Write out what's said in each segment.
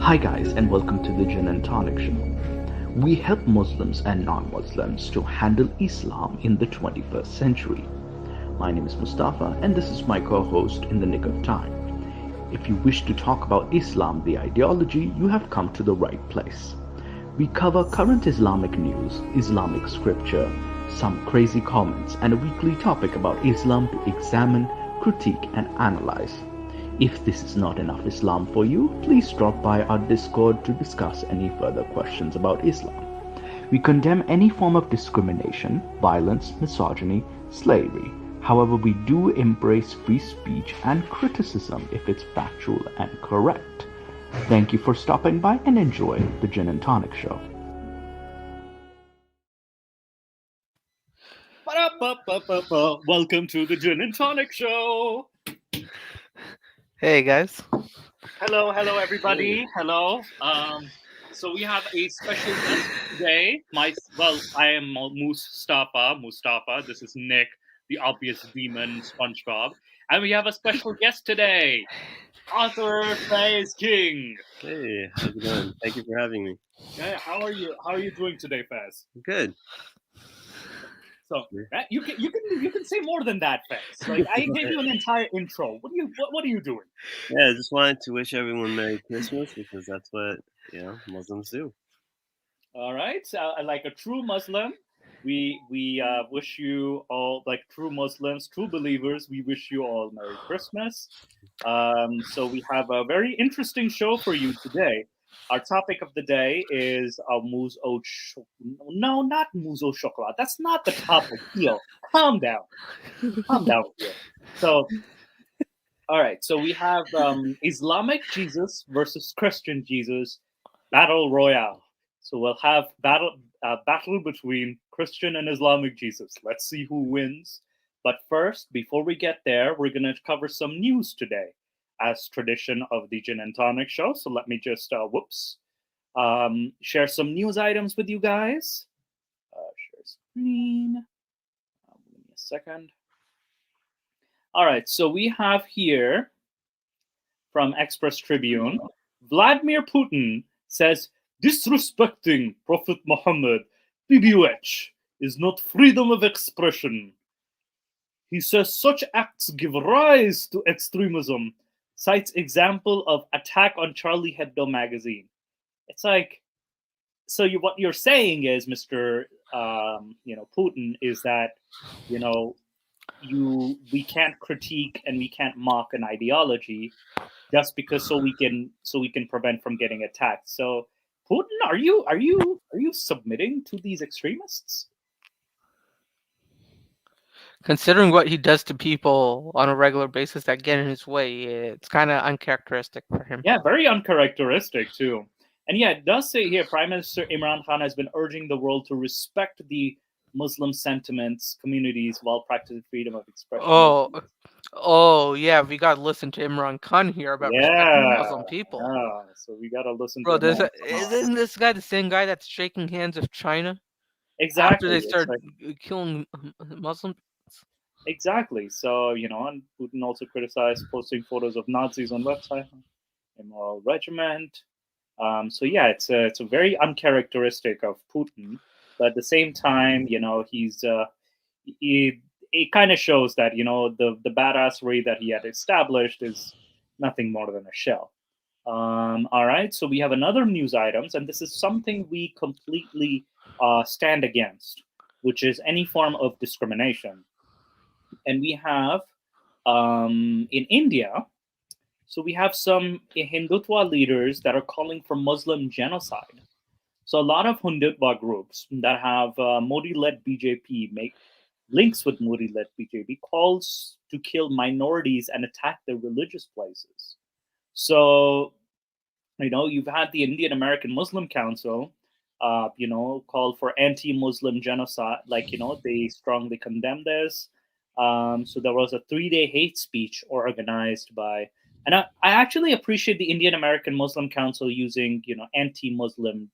Hi, guys, and welcome to the Gin and Tonic Show. We help Muslims and non Muslims to handle Islam in the 21st century. My name is Mustafa, and this is my co host in the nick of time. If you wish to talk about Islam, the ideology, you have come to the right place. We cover current Islamic news, Islamic scripture, some crazy comments, and a weekly topic about Islam to examine, critique, and analyze. If this is not enough Islam for you, please drop by our Discord to discuss any further questions about Islam. We condemn any form of discrimination, violence, misogyny, slavery. However, we do embrace free speech and criticism if it's factual and correct. Thank you for stopping by and enjoy the Gin and Tonic Show. Welcome to the Gin and Tonic Show. Hey guys. Hello, everybody. Hello. So we have a special guest today. I am Mustafa. This is Nick, the obvious demon, SpongeBob, and we have a special guest today, Arthur Faze King. Hey, how's it going? Thank you for having me. Yeah, how are you? How are you doing today, Faz? Good. So you can say more than that, Faz. Like I gave you an entire intro. What are you doing? Yeah, I just wanted to wish everyone Merry Christmas because that's what Muslims do. All right, like a true Muslim, we wish you all, like true Muslims, true believers. We wish you all Merry Christmas. So we have a very interesting show for you today. Our topic of the day is mousse au chocolat. No, not mousse au chocolat. That's not the topic. Yo, calm down. Calm down here. So, all right. So we have Islamic Jesus versus Christian Jesus battle royale. So we'll have battle between Christian and Islamic Jesus. Let's see who wins. But first, before we get there, we're going to cover some news today, as tradition of the Gin and Tonic Show. So let me just share some news items with you guys. Share screen. Give me a second. All right, so we have here from Express Tribune, Vladimir Putin says disrespecting Prophet Muhammad, BBH, is not freedom of expression. He says such acts give rise to extremism, cites example of attack on Charlie Hebdo magazine. It's like, so what you're saying is, Mr. Putin, is that, we can't critique and we can't mock an ideology just because so we can prevent from getting attacked. So Putin, are you submitting to these extremists? Considering what he does to people on a regular basis that get in his way, it's kind of uncharacteristic for him. Yeah, very uncharacteristic too. And yeah, it does say here, Prime Minister Imran Khan has been urging the world to respect the Muslim sentiments, communities, while practicing freedom of expression. Oh, yeah, we got to listen to Imran Khan here about respecting Muslim people. Yeah, so we got to listen Bro, to isn't this guy the same guy that's shaking hands with China? Exactly. After they start killing Muslims? Exactly. So, and Putin also criticized posting photos of Nazis on website, immoral regiment. So yeah, it's a very uncharacteristic of Putin, but at the same time, it kind of shows that the badassery that he had established is nothing more than a shell. All right, so we have another news items, and this is something we completely stand against, which is any form of discrimination. And we have in India. So we have some Hindutva leaders that are calling for Muslim genocide. So a lot of Hindutva groups that have Modi-led BJP make links with Modi-led BJP calls to kill minorities and attack their religious places. So, you've had the Indian American Muslim Council, call for anti-Muslim genocide. They strongly condemn this. So there was a 3-day hate speech organized by. And I actually appreciate the Indian American Muslim Council using, anti-Muslim,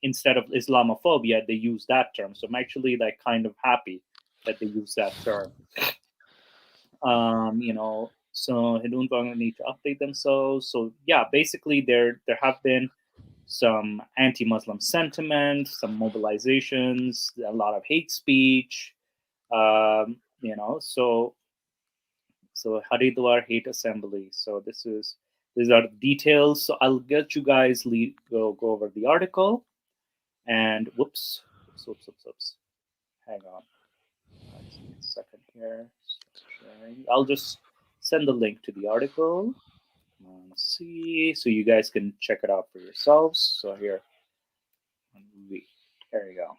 instead of Islamophobia, they use that term. So I'm actually kind of happy that they use that term. So they don't need to update themselves. So yeah, basically there have been some anti-Muslim sentiment, some mobilizations, a lot of hate speech. So Haridwar Hate Assembly. So these are the details. So I'll get you guys go over the article. And whoops. Hang on. Let's see a second here. Start sharing. I'll just send the link to the article. Let's see, so you guys can check it out for yourselves. So here we go.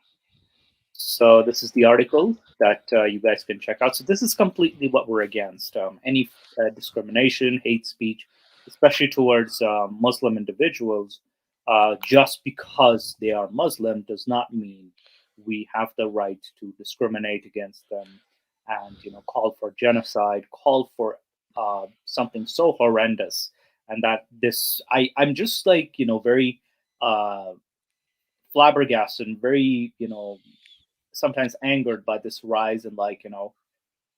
So this is the article that you guys can check out. So this is completely what we're against. Any discrimination, hate speech, especially towards Muslim individuals, just because they are Muslim does not mean we have the right to discriminate against them and call for genocide, call for something so horrendous. And that I'm just like very flabbergasted and very sometimes angered by this rise in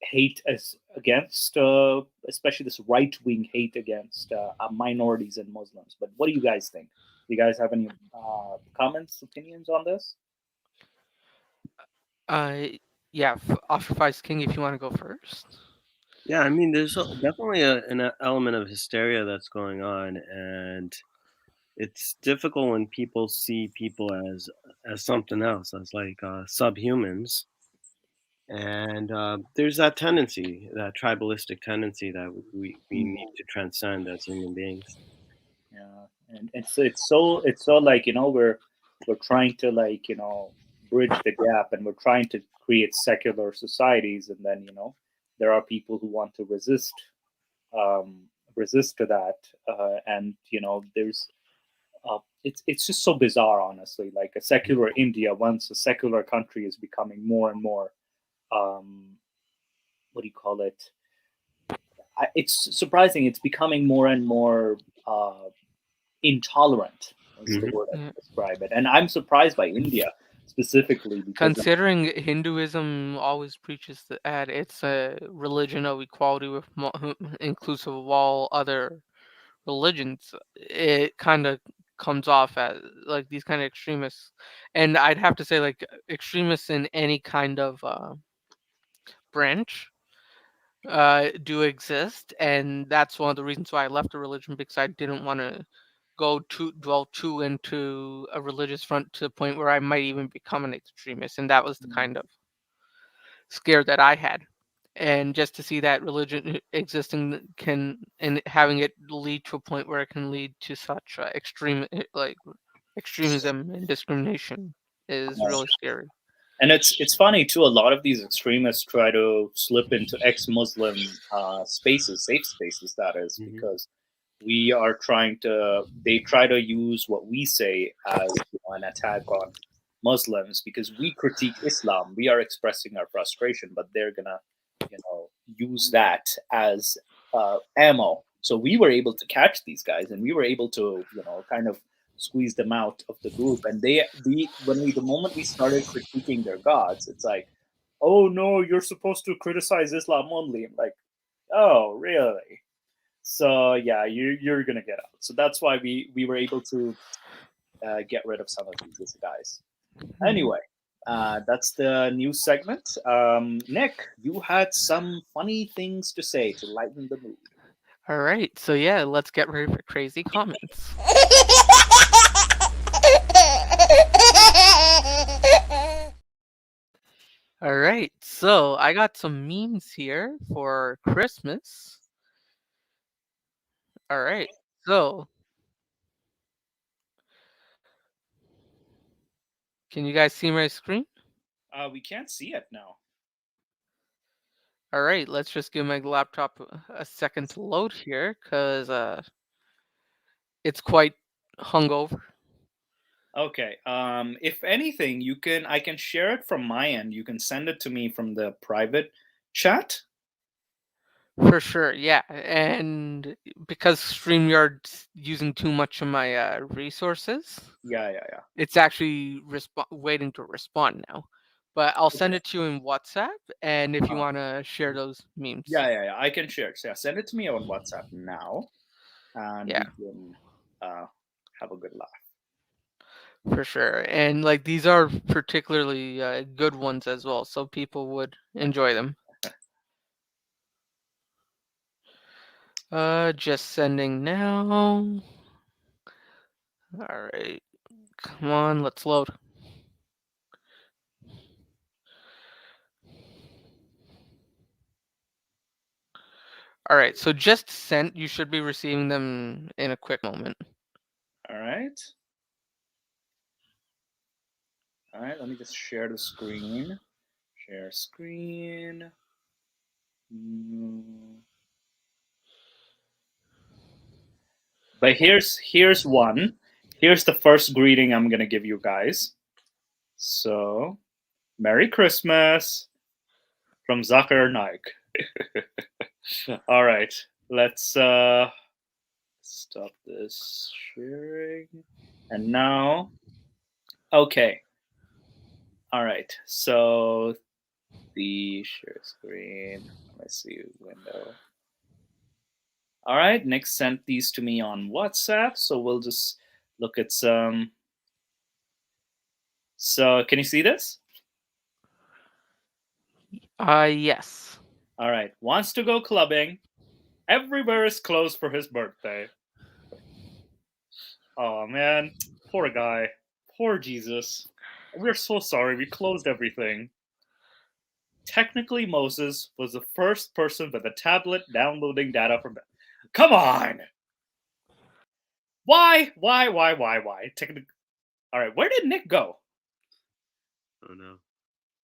hate as against especially this right-wing hate against minorities and Muslims. But what do you guys think? Do you guys have any comments, opinions on this? Yeah, Ostracized King, if you want to go first. Yeah, I mean, there's definitely an element of hysteria that's going on, and it's difficult when people see people as something else, as like subhumans. And there's that tendency, that tribalistic tendency that we need to transcend as human beings. Yeah, and it's so like we're trying to bridge the gap, and we're trying to create secular societies, and then there are people who want to um, resist to that, and there's it's just so bizarre, honestly. Like a secular India, once a secular country, is becoming more and more what do you call it? It's surprising. It's becoming more and more intolerant. Is the word I Yeah. describe it. And I'm surprised by India specifically because Considering Hinduism always preaches that it's a religion of equality with inclusive of all other religions, it kind of comes off as like these kind of extremists. And I'd have to say like extremists in any kind of branch do exist, and that's one of the reasons why I left the religion, because I didn't want to dwell too into a religious front to the point where I might even become an extremist, and that was the kind of scare that I had. And just to see that religion existing and having it lead to a point where it can lead to such extremism and discrimination is really scary. and it's funny too. A lot of these extremists try to slip into ex-Muslim spaces, safe spaces, that is, because we are they try to use what we say as an attack on Muslims because we critique Islam. We are expressing our frustration, but they're gonna, use that as ammo. So we were able to catch these guys, and we were able to, kind of squeeze them out of the group. And the moment we started critiquing their gods, it's like, oh no, you're supposed to criticize Islam only. I'm like, oh really? So yeah, you're gonna get out. So that's why we were able to get rid of some of these guys. Anyway, that's the news segment. Nick, you had some funny things to say to lighten the mood. All right, so yeah, let's get ready for crazy comments. All right, so I got some memes here for Christmas. All right, so can you guys see my screen? We can't see it now. All right, let's just give my laptop a second to load here because it's quite hungover. Okay. If anything, I can share it from my end. You can send it to me from the private chat. For sure, yeah. And because StreamYard's using too much of my resources, Yeah. it's actually waiting to respond now. but I'll send it to you in WhatsApp, and if you Uh, want to share those memes. yeah. I can share. So yeah, send it to me on WhatsApp now, and Yeah. we can have a good laugh. For sure. And like these are particularly good ones as well, so people would enjoy them. Just sending now. All right. Come on, let's load. All right, so just sent. You should be receiving them in a quick moment. All right. All right. Let me just share the screen. Share screen. But here's one. Here's the first greeting I'm gonna give you guys. So, Merry Christmas from Zakir Naik. All right, let's stop this sharing. And now, okay. All right, so the share screen. Let's see window. All right, Nick sent these to me on WhatsApp, so we'll just look at some. So, can you see this? Yes. All right, wants to go clubbing. Everywhere is closed for his birthday. Oh man, poor guy. Poor Jesus. We're so sorry. We closed everything. Technically, Moses was the first person with a tablet downloading data from. Come on! Why? Technically. All right, where did Nick go? Oh no.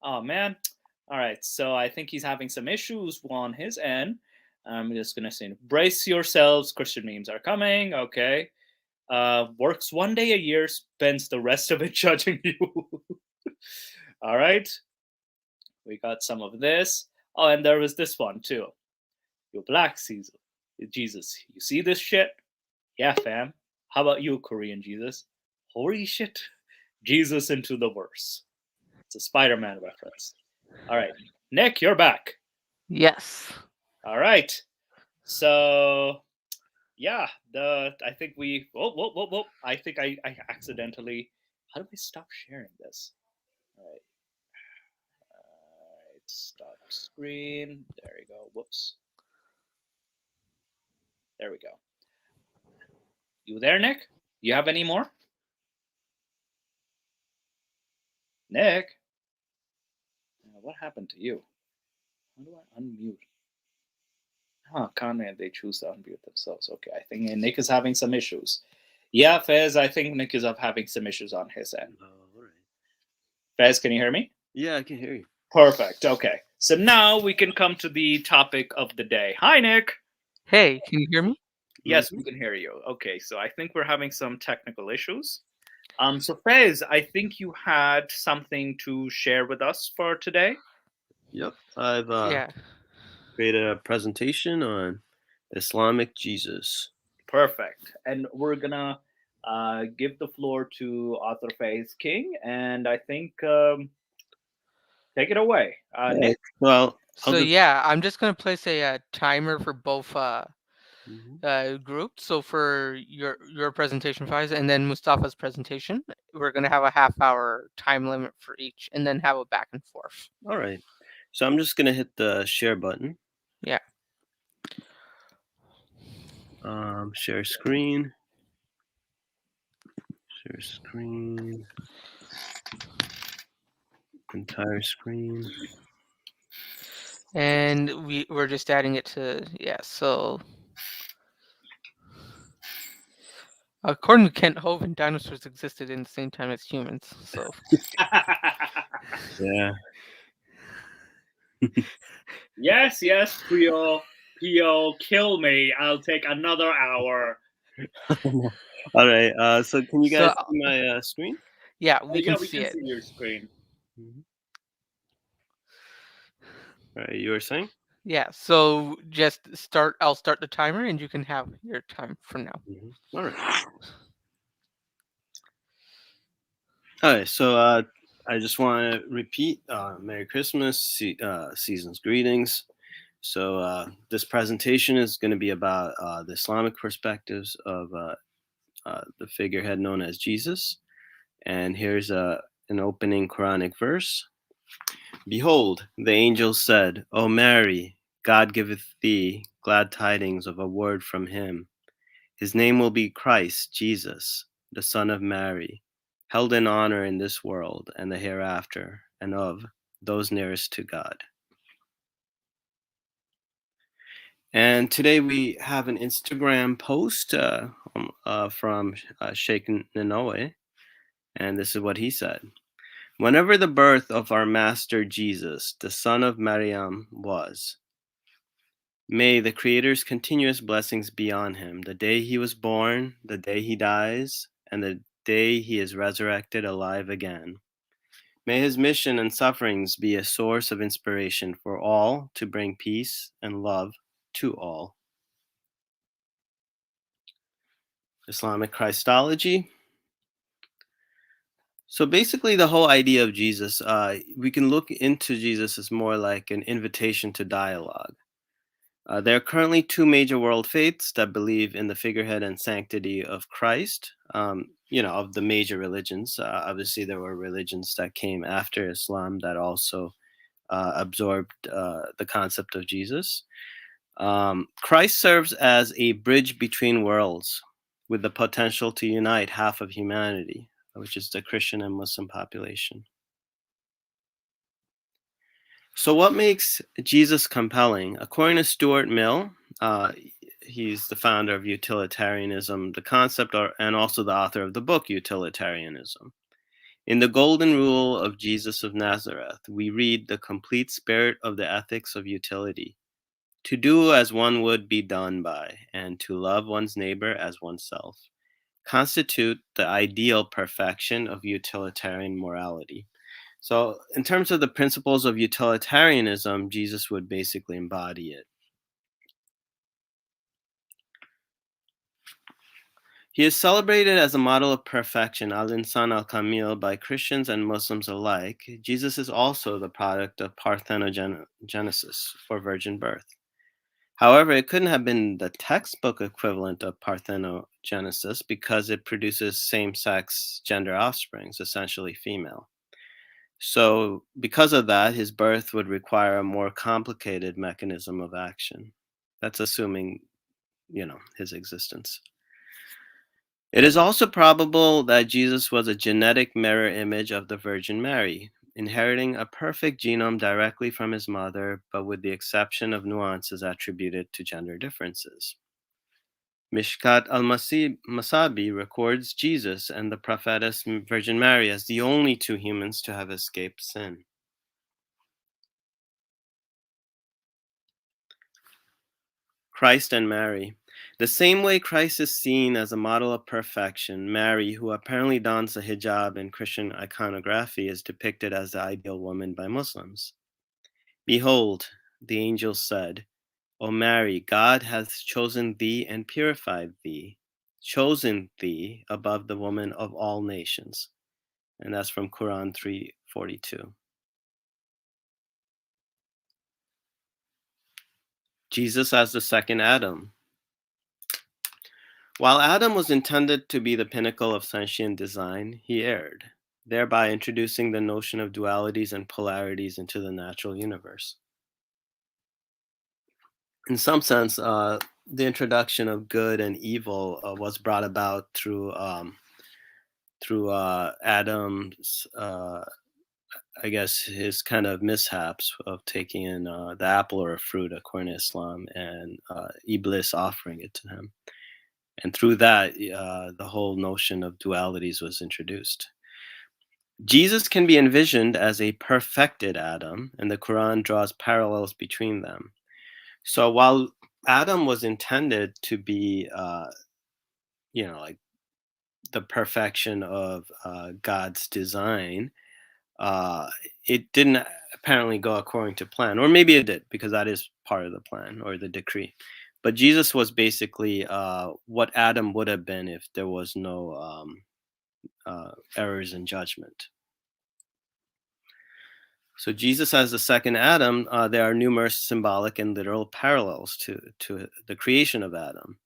Oh man. All right, so I think he's having some issues on his end. I'm just gonna say, brace yourselves. Christian memes are coming. Okay. Works one day a year, spends the rest of it judging you. All right. We got some of this. Oh, and there was this one too. You black Caesar. Jesus. You see this shit? Yeah, fam. How about you, Korean Jesus? Holy shit. Jesus into the verse. It's a Spider-Man reference. All right. Nick, you're back. Yes. All right. So yeah, I think we whoa. I think I accidentally. How do we stop sharing this? All right. Stop screen. There we go. Whoops. There we go. You there, Nick? You have any more? Nick? What happened to you? How do I unmute? Huh, Conrad, they choose to unmute themselves. Okay, I think Nick is having some issues. Yeah, Fez, I think Nick is having some issues on his end. Oh, all right. Fez, can you hear me? Yeah, I can hear you. Perfect. Okay. So now we can come to the topic of the day. Hi, Nick. Hey, can you hear me? Yes, we can hear you. Okay, so I think we're having some technical issues. So Fez, I think you had something to share with us for today. Yep, I've Yeah. created a presentation on Islamic Jesus. Perfect. And we're gonna give the floor to author Fez King, and I think take it away, Nick. Well, So yeah, I'm just gonna place a timer for both groups. So for your presentation, Faiz, and then Mustafa's presentation, we're gonna have a half-hour time limit for each, and then have a back and forth. All right. So I'm just gonna hit the share button. Yeah. Share screen. Share screen. Entire screen. And we're just adding it to so according to Kent Hovind, dinosaurs existed in the same time as humans. So Yeah. Yes, Pio, kill me. I'll take another hour. All right. So can you guys So, see my screen? yeah, we can we see can it. see your screen. All right. You were saying? Yeah. So just start. I'll start the timer, and you can have your time from now. All right. All right. So I just want to repeat Merry Christmas, season's greetings. So this presentation is going to be about the Islamic perspectives of the figurehead known as Jesus. And here's an opening Quranic verse. Behold, the angels said, O Mary, God giveth thee glad tidings of a word from him. His name will be Christ Jesus, the Son of Mary, held in honor in this world and the hereafter, and of those nearest to God. And today we have an Instagram post from Sheikh Ninoe, and this is what he said. Whenever the birth of our Master Jesus, the son of Maryam, was, may the Creator's continuous blessings be on him, the day he was born, the day he dies, and the day he is resurrected alive again. May his mission and sufferings be a source of inspiration for all to bring peace and love to all. Islamic Christology. So basically the whole idea of Jesus, we can look into Jesus as more like an invitation to dialogue. There are currently two major world faiths that believe in the figurehead and sanctity of Christ, of the major religions. Obviously, there were religions that came after Islam that also absorbed the concept of Jesus. Christ serves as a bridge between worlds with the potential to unite half of humanity, which is the Christian and Muslim population. So what makes Jesus compelling? According to Stuart Mill, he's the founder of utilitarianism, the concept, and also the author of the book Utilitarianism. In the Golden Rule of Jesus of Nazareth, we read the complete spirit of the ethics of utility, to do as one would be done by, and to love one's neighbor as oneself, constitute the ideal perfection of utilitarian morality. So in terms of the principles of utilitarianism, Jesus would basically embody it. He is celebrated as a model of perfection, al-insan al-kamil, by Christians and Muslims alike. Jesus is also the product of parthenogenesis, or virgin birth. However, it couldn't have been the textbook equivalent of parthenogenesis because it produces same-sex gender offsprings, essentially female. So because of that, his birth would require a more complicated mechanism of action. That's assuming, his existence. It is also probable that Jesus was a genetic mirror image of the Virgin Mary, inheriting a perfect genome directly from his mother, but with the exception of nuances attributed to gender differences. Mishkat al-Masabi records Jesus and the prophetess Virgin Mary as the only two humans to have escaped sin. Christ and Mary. The same way Christ is seen as a model of perfection, Mary, who apparently dons the hijab in Christian iconography, is depicted as the ideal woman by Muslims. Behold, the angel said, O Mary, God hath chosen thee and purified thee, chosen thee above the women of all nations. And that's from Quran 3:42. Jesus as the second Adam. While Adam was intended to be the pinnacle of sentient design, he erred, thereby introducing the notion of dualities and polarities into the natural universe. In some sense, the introduction of good and evil was brought about through Adam's, his kind of mishaps of taking in the apple or a fruit according to Islam, and Iblis offering it to him. And through that, the whole notion of dualities was introduced. Jesus can be envisioned as a perfected Adam, and the Quran draws parallels between them. So while Adam was intended to be, like the perfection of God's design, it didn't apparently go according to plan, or maybe it did, because that is part of the plan or the decree. But Jesus was basically what Adam would have been if there was no errors in judgment. So Jesus as the second Adam, there are numerous symbolic and literal parallels to the creation of Adam.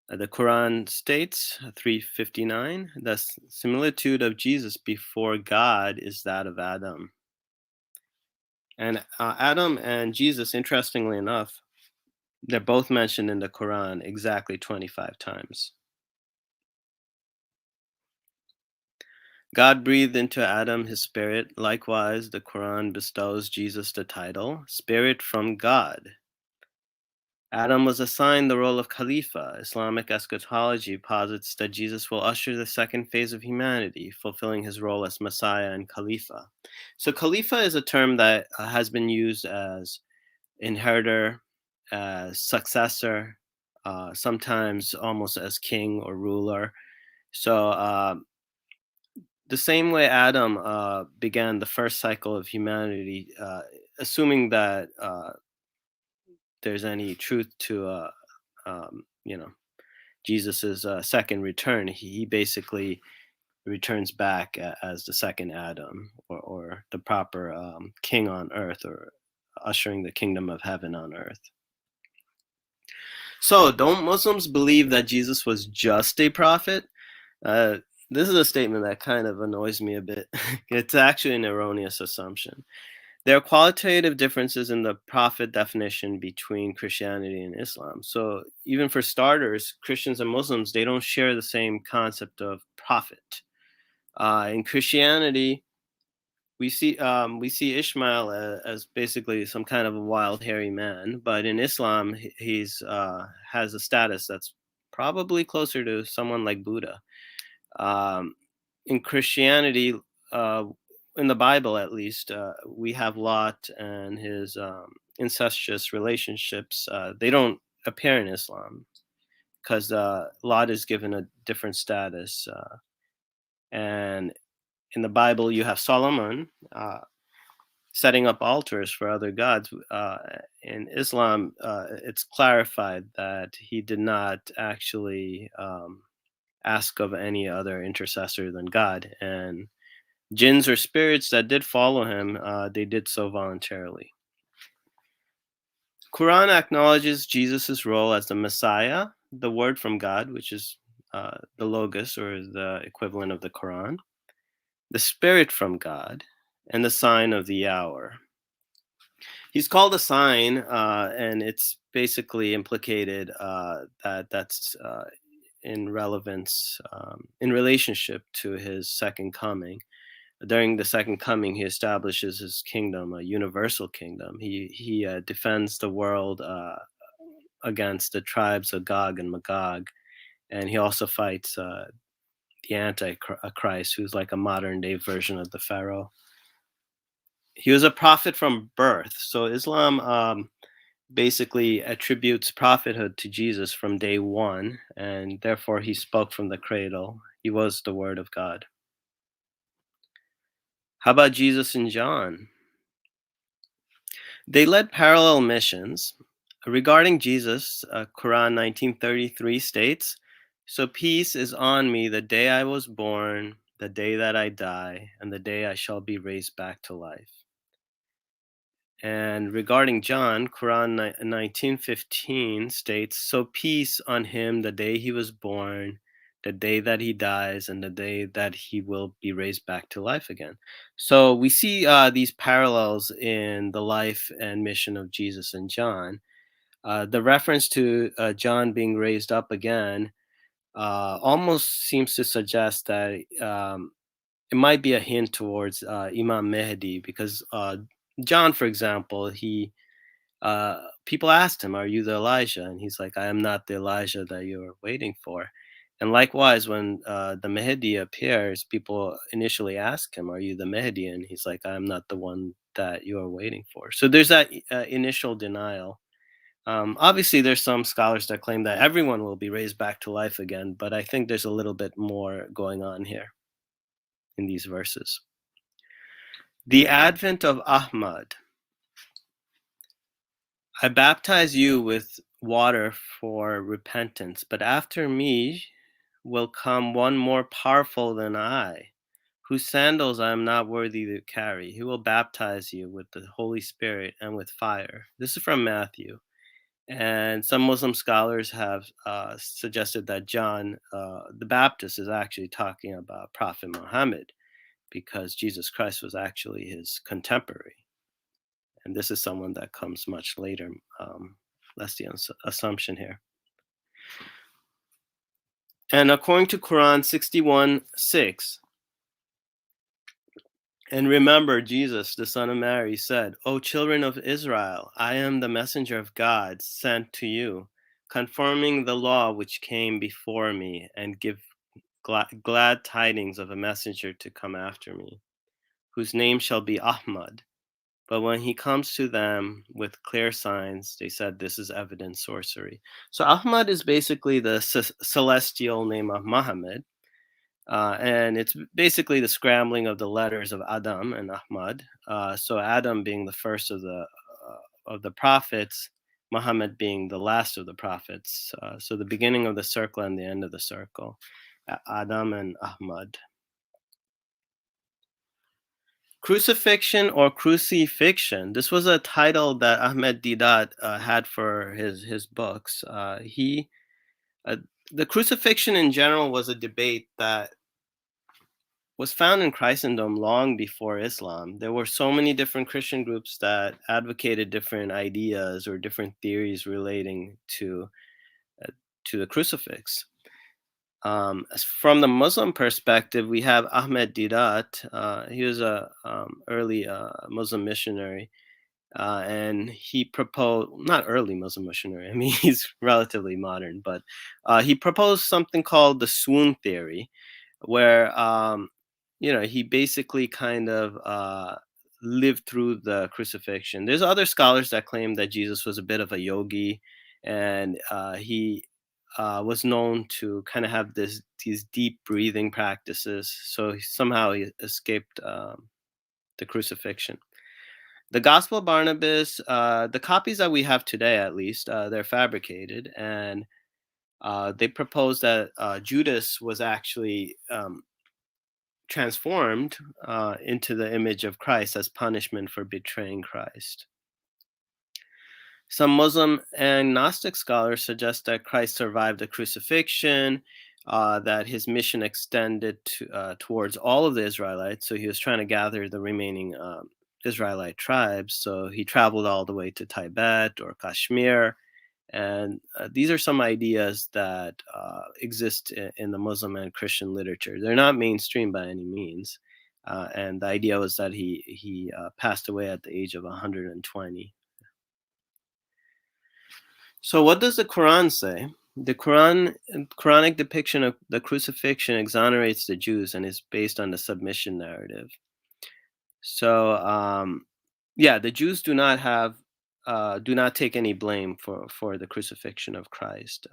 The Quran states, 359, the similitude of Jesus before God is that of Adam. And Adam and Jesus, interestingly enough, they're both mentioned in the Quran exactly 25 times. God breathed into Adam his spirit. Likewise, the Quran bestows Jesus the title, Spirit from God. Adam was assigned the role of Khalifa. Islamic eschatology posits that Jesus will usher the second phase of humanity, fulfilling his role as Messiah and Khalifa. So Khalifa is a term that has been used as inheritor, as successor, sometimes almost as king or ruler. So the same way Adam began the first cycle of humanity, assuming that there's any truth to Jesus's second return, he basically returns back as the second Adam, or the proper king on earth, or ushering the kingdom of heaven on earth. So, don't Muslims believe that Jesus was just a prophet? This is a statement that kind of annoys me a bit. It's actually an erroneous assumption. There are qualitative differences in the prophet definition between Christianity and Islam. So even for starters, Christians and Muslims, they don't share the same concept of prophet. In Christianity, we see Ishmael as basically some kind of a wild, hairy man, but in Islam, he's has a status that's probably closer to someone like Buddha. In Christianity, in the Bible at least, we have Lot and his incestuous relationships. They don't appear in Islam because Lot is given a different status. And in the Bible, you have Solomon setting up altars for other gods. In Islam, it's clarified that he did not actually ask of any other intercessor than God. And jinns or spirits that did follow him, they did so voluntarily. Quran acknowledges Jesus' role as the Messiah, the word from God, which is the Logos, or the equivalent of the Quran, the Spirit from God, and the sign of the hour. He's called a sign, and it's basically implicated that's in relevance, in relationship to his second coming. During the second coming, he establishes his kingdom, a universal kingdom. He defends the world against the tribes of Gog and Magog, and he also fights the Antichrist, who's like a modern day version of the Pharaoh. He was a prophet from birth, so Islam basically attributes prophethood to Jesus from day one, and therefore he spoke from the cradle. He was the Word of God. How about Jesus and John? They led parallel missions. Regarding Jesus, Quran 1933 states, "So peace is on me the day I was born, the day that I die, and the day I shall be raised back to life." And regarding John, Quran 1915 states, "So peace on him the day he was born, the day that he dies, and the day that he will be raised back to life again." So we see these parallels in the life and mission of Jesus and John. The reference to John being raised up again almost seems to suggest that it might be a hint towards Imam Mahdi, because John, for example, people asked him, "Are you the Elijah?" And he's like, "I am not the Elijah that you are waiting for." And likewise, when the Mahdi appears, people initially ask him, "Are you the Mahdi?" And he's like, "I am not the one that you are waiting for." So there's that initial denial. Obviously, there's some scholars that claim that everyone will be raised back to life again, but I think there's a little bit more going on here in these verses. The advent of Ahmad. I baptize you with water for repentance, but after me will come one more powerful than I, whose sandals I am not worthy to carry. He will baptize you with the Holy Spirit and with fire. This is from Matthew. And some Muslim scholars have suggested that John the Baptist is actually talking about Prophet Muhammad, because Jesus Christ was actually his contemporary. And this is someone that comes much later. That's the assumption here. And according to Quran 61:6, and remember, Jesus, the son of Mary, said, O children of Israel, I am the messenger of God sent to you, confirming the law which came before me, and give glad tidings of a messenger to come after me, whose name shall be Ahmad. But when he comes to them with clear signs, they said, this is evident sorcery. So Ahmad is basically the celestial name of Muhammad. And it's basically the scrambling of the letters of Adam and Ahmad. So Adam being the first of the prophets, Muhammad being the last of the prophets. So the beginning of the circle and the end of the circle, Adam and Ahmad. Crucifixion or crucifixion. This was a title that Ahmed Didat had for his books. The crucifixion in general was a debate that was found in Christendom long before Islam. There were so many different Christian groups that advocated different ideas or different theories relating to the crucifix. From the Muslim perspective, we have Ahmed Didat. He was a early Muslim missionary, and he proposed, not early Muslim missionary, I mean, he's relatively modern, but he proposed something called the swoon theory, where he basically kind of lived through the crucifixion. There's other scholars that claim that Jesus was a bit of a yogi, and he was known to kind of have these deep breathing practices. So somehow he escaped the crucifixion. The Gospel of Barnabas, the copies that we have today, at least, they're fabricated, and they propose that Judas was actually transformed into the image of Christ as punishment for betraying Christ. Some Muslim and Gnostic scholars suggest that Christ survived the crucifixion, that his mission extended towards all of the Israelites. So he was trying to gather the remaining Israelite tribes. So he traveled all the way to Tibet or Kashmir. And these are some ideas that exist in the Muslim and Christian literature. They're not mainstream by any means. And the idea was that he passed away at the age of 120. So what does the Quran say? The Quranic depiction of the crucifixion exonerates the Jews and is based on the submission narrative. So the Jews do not take any blame for the crucifixion of Christ.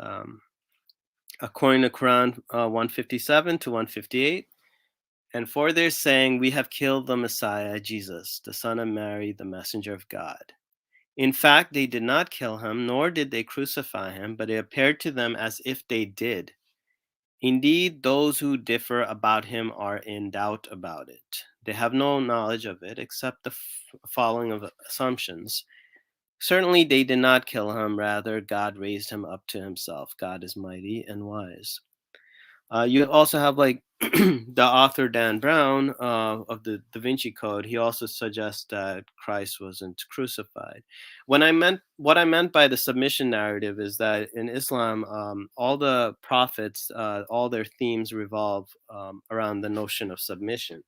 According to Quran 157 to 158, and for their saying, we have killed the Messiah, Jesus, the son of Mary, the messenger of God. In fact, they did not kill him, nor did they crucify him, but it appeared to them as if they did. Indeed, those who differ about him are in doubt about it. They have no knowledge of it except the following of assumptions. Certainly they did not kill him, rather God raised him up to himself. God is mighty and wise. You also have the author Dan Brown of the Da Vinci Code. He also suggests that Christ wasn't crucified. What I meant by the submission narrative is that in Islam, all the prophets, all their themes revolve around the notion of submission.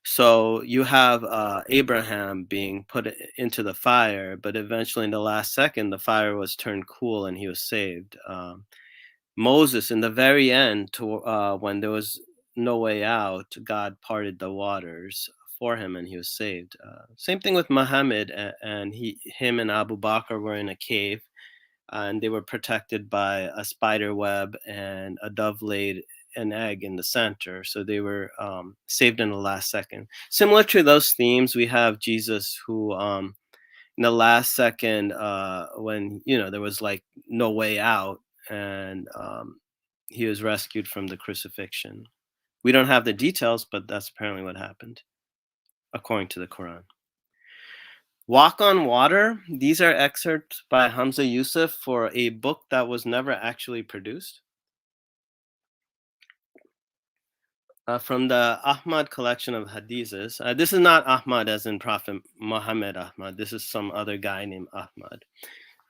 So you have Abraham being put into the fire, but eventually in the last second, the fire was turned cool and he was saved. Moses, in the very end, when there was no way out, God parted the waters for him and he was saved. Same thing with Muhammad, and him and Abu Bakr were in a cave, and they were protected by a spider web, and a dove laid an egg in the center. So they were saved in the last second. Similar to those themes, we have Jesus who, in the last second, when there was no way out, and he was rescued from the crucifixion. We don't have the details, but that's apparently what happened, according to the Quran. Walk on Water. These are excerpts by Hamza Yusuf for a book that was never actually produced. From the Ahmad collection of hadiths. This is not Ahmad as in Prophet Muhammad Ahmad. This is some other guy named Ahmad.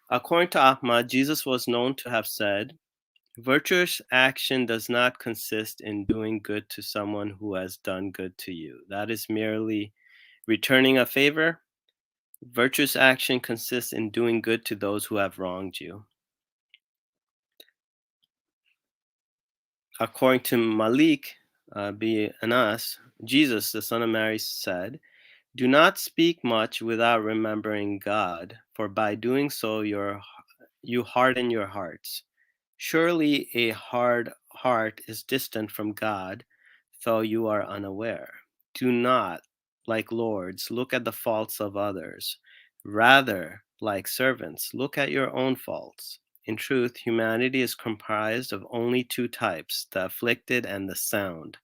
According to Ahmad, Jesus was known to have said, "Virtuous action does not consist in doing good to someone who has done good to you. That is merely returning a favor. Virtuous action consists in doing good to those who have wronged you." According to Malik bin Anas, Jesus, the son of Mary, said, "Do not speak much without remembering God, for by doing so you harden your hearts. Surely a hard heart is distant from God, though you are unaware. Do not, like lords, look at the faults of others. Rather, like servants, look at your own faults. In truth, humanity is comprised of only two types, the afflicted and the sound.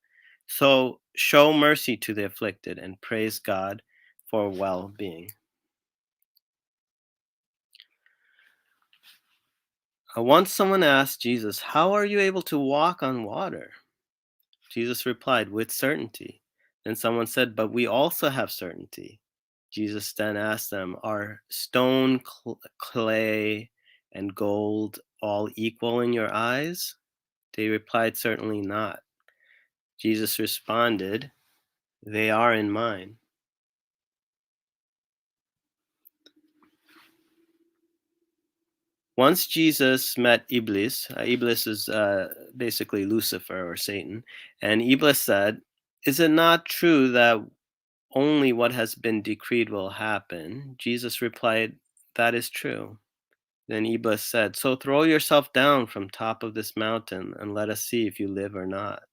So show mercy to the afflicted and praise God for well-being." Once someone asked Jesus, "How are you able to walk on water?" Jesus replied, "With certainty." Then someone said, "But we also have certainty." Jesus then asked them, "Are stone, clay, and gold all equal in your eyes?" They replied, "Certainly not." Jesus responded, "They are in mine." Once Jesus met Iblis. Iblis is basically Lucifer or Satan. And Iblis said, "Is it not true that only what has been decreed will happen?" Jesus replied, "That is true." Then Iblis said, "So throw yourself down from top of this mountain and let us see if you live or not."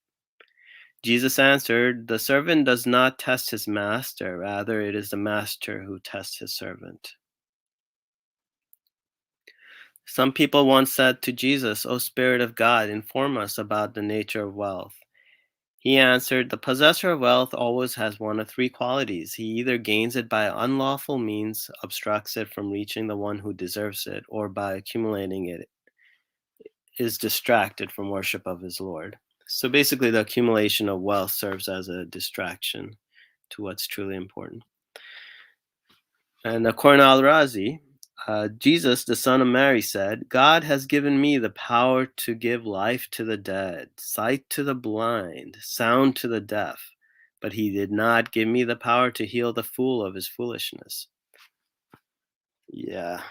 Jesus answered, "The servant does not test his master. Rather, it is the master who tests his servant." Some people once said to Jesus, "O Spirit of God, inform us about the nature of wealth." He answered, "The possessor of wealth always has one of three qualities. He either gains it by unlawful means, obstructs it from reaching the one who deserves it, or by accumulating it, is distracted from worship of his Lord." So basically, the accumulation of wealth serves as a distraction to what's truly important. And according to Al-Razi, Jesus, the son of Mary, said, "God has given me the power to give life to the dead, sight to the blind, sound to the deaf, but he did not give me the power to heal the fool of his foolishness." Yeah.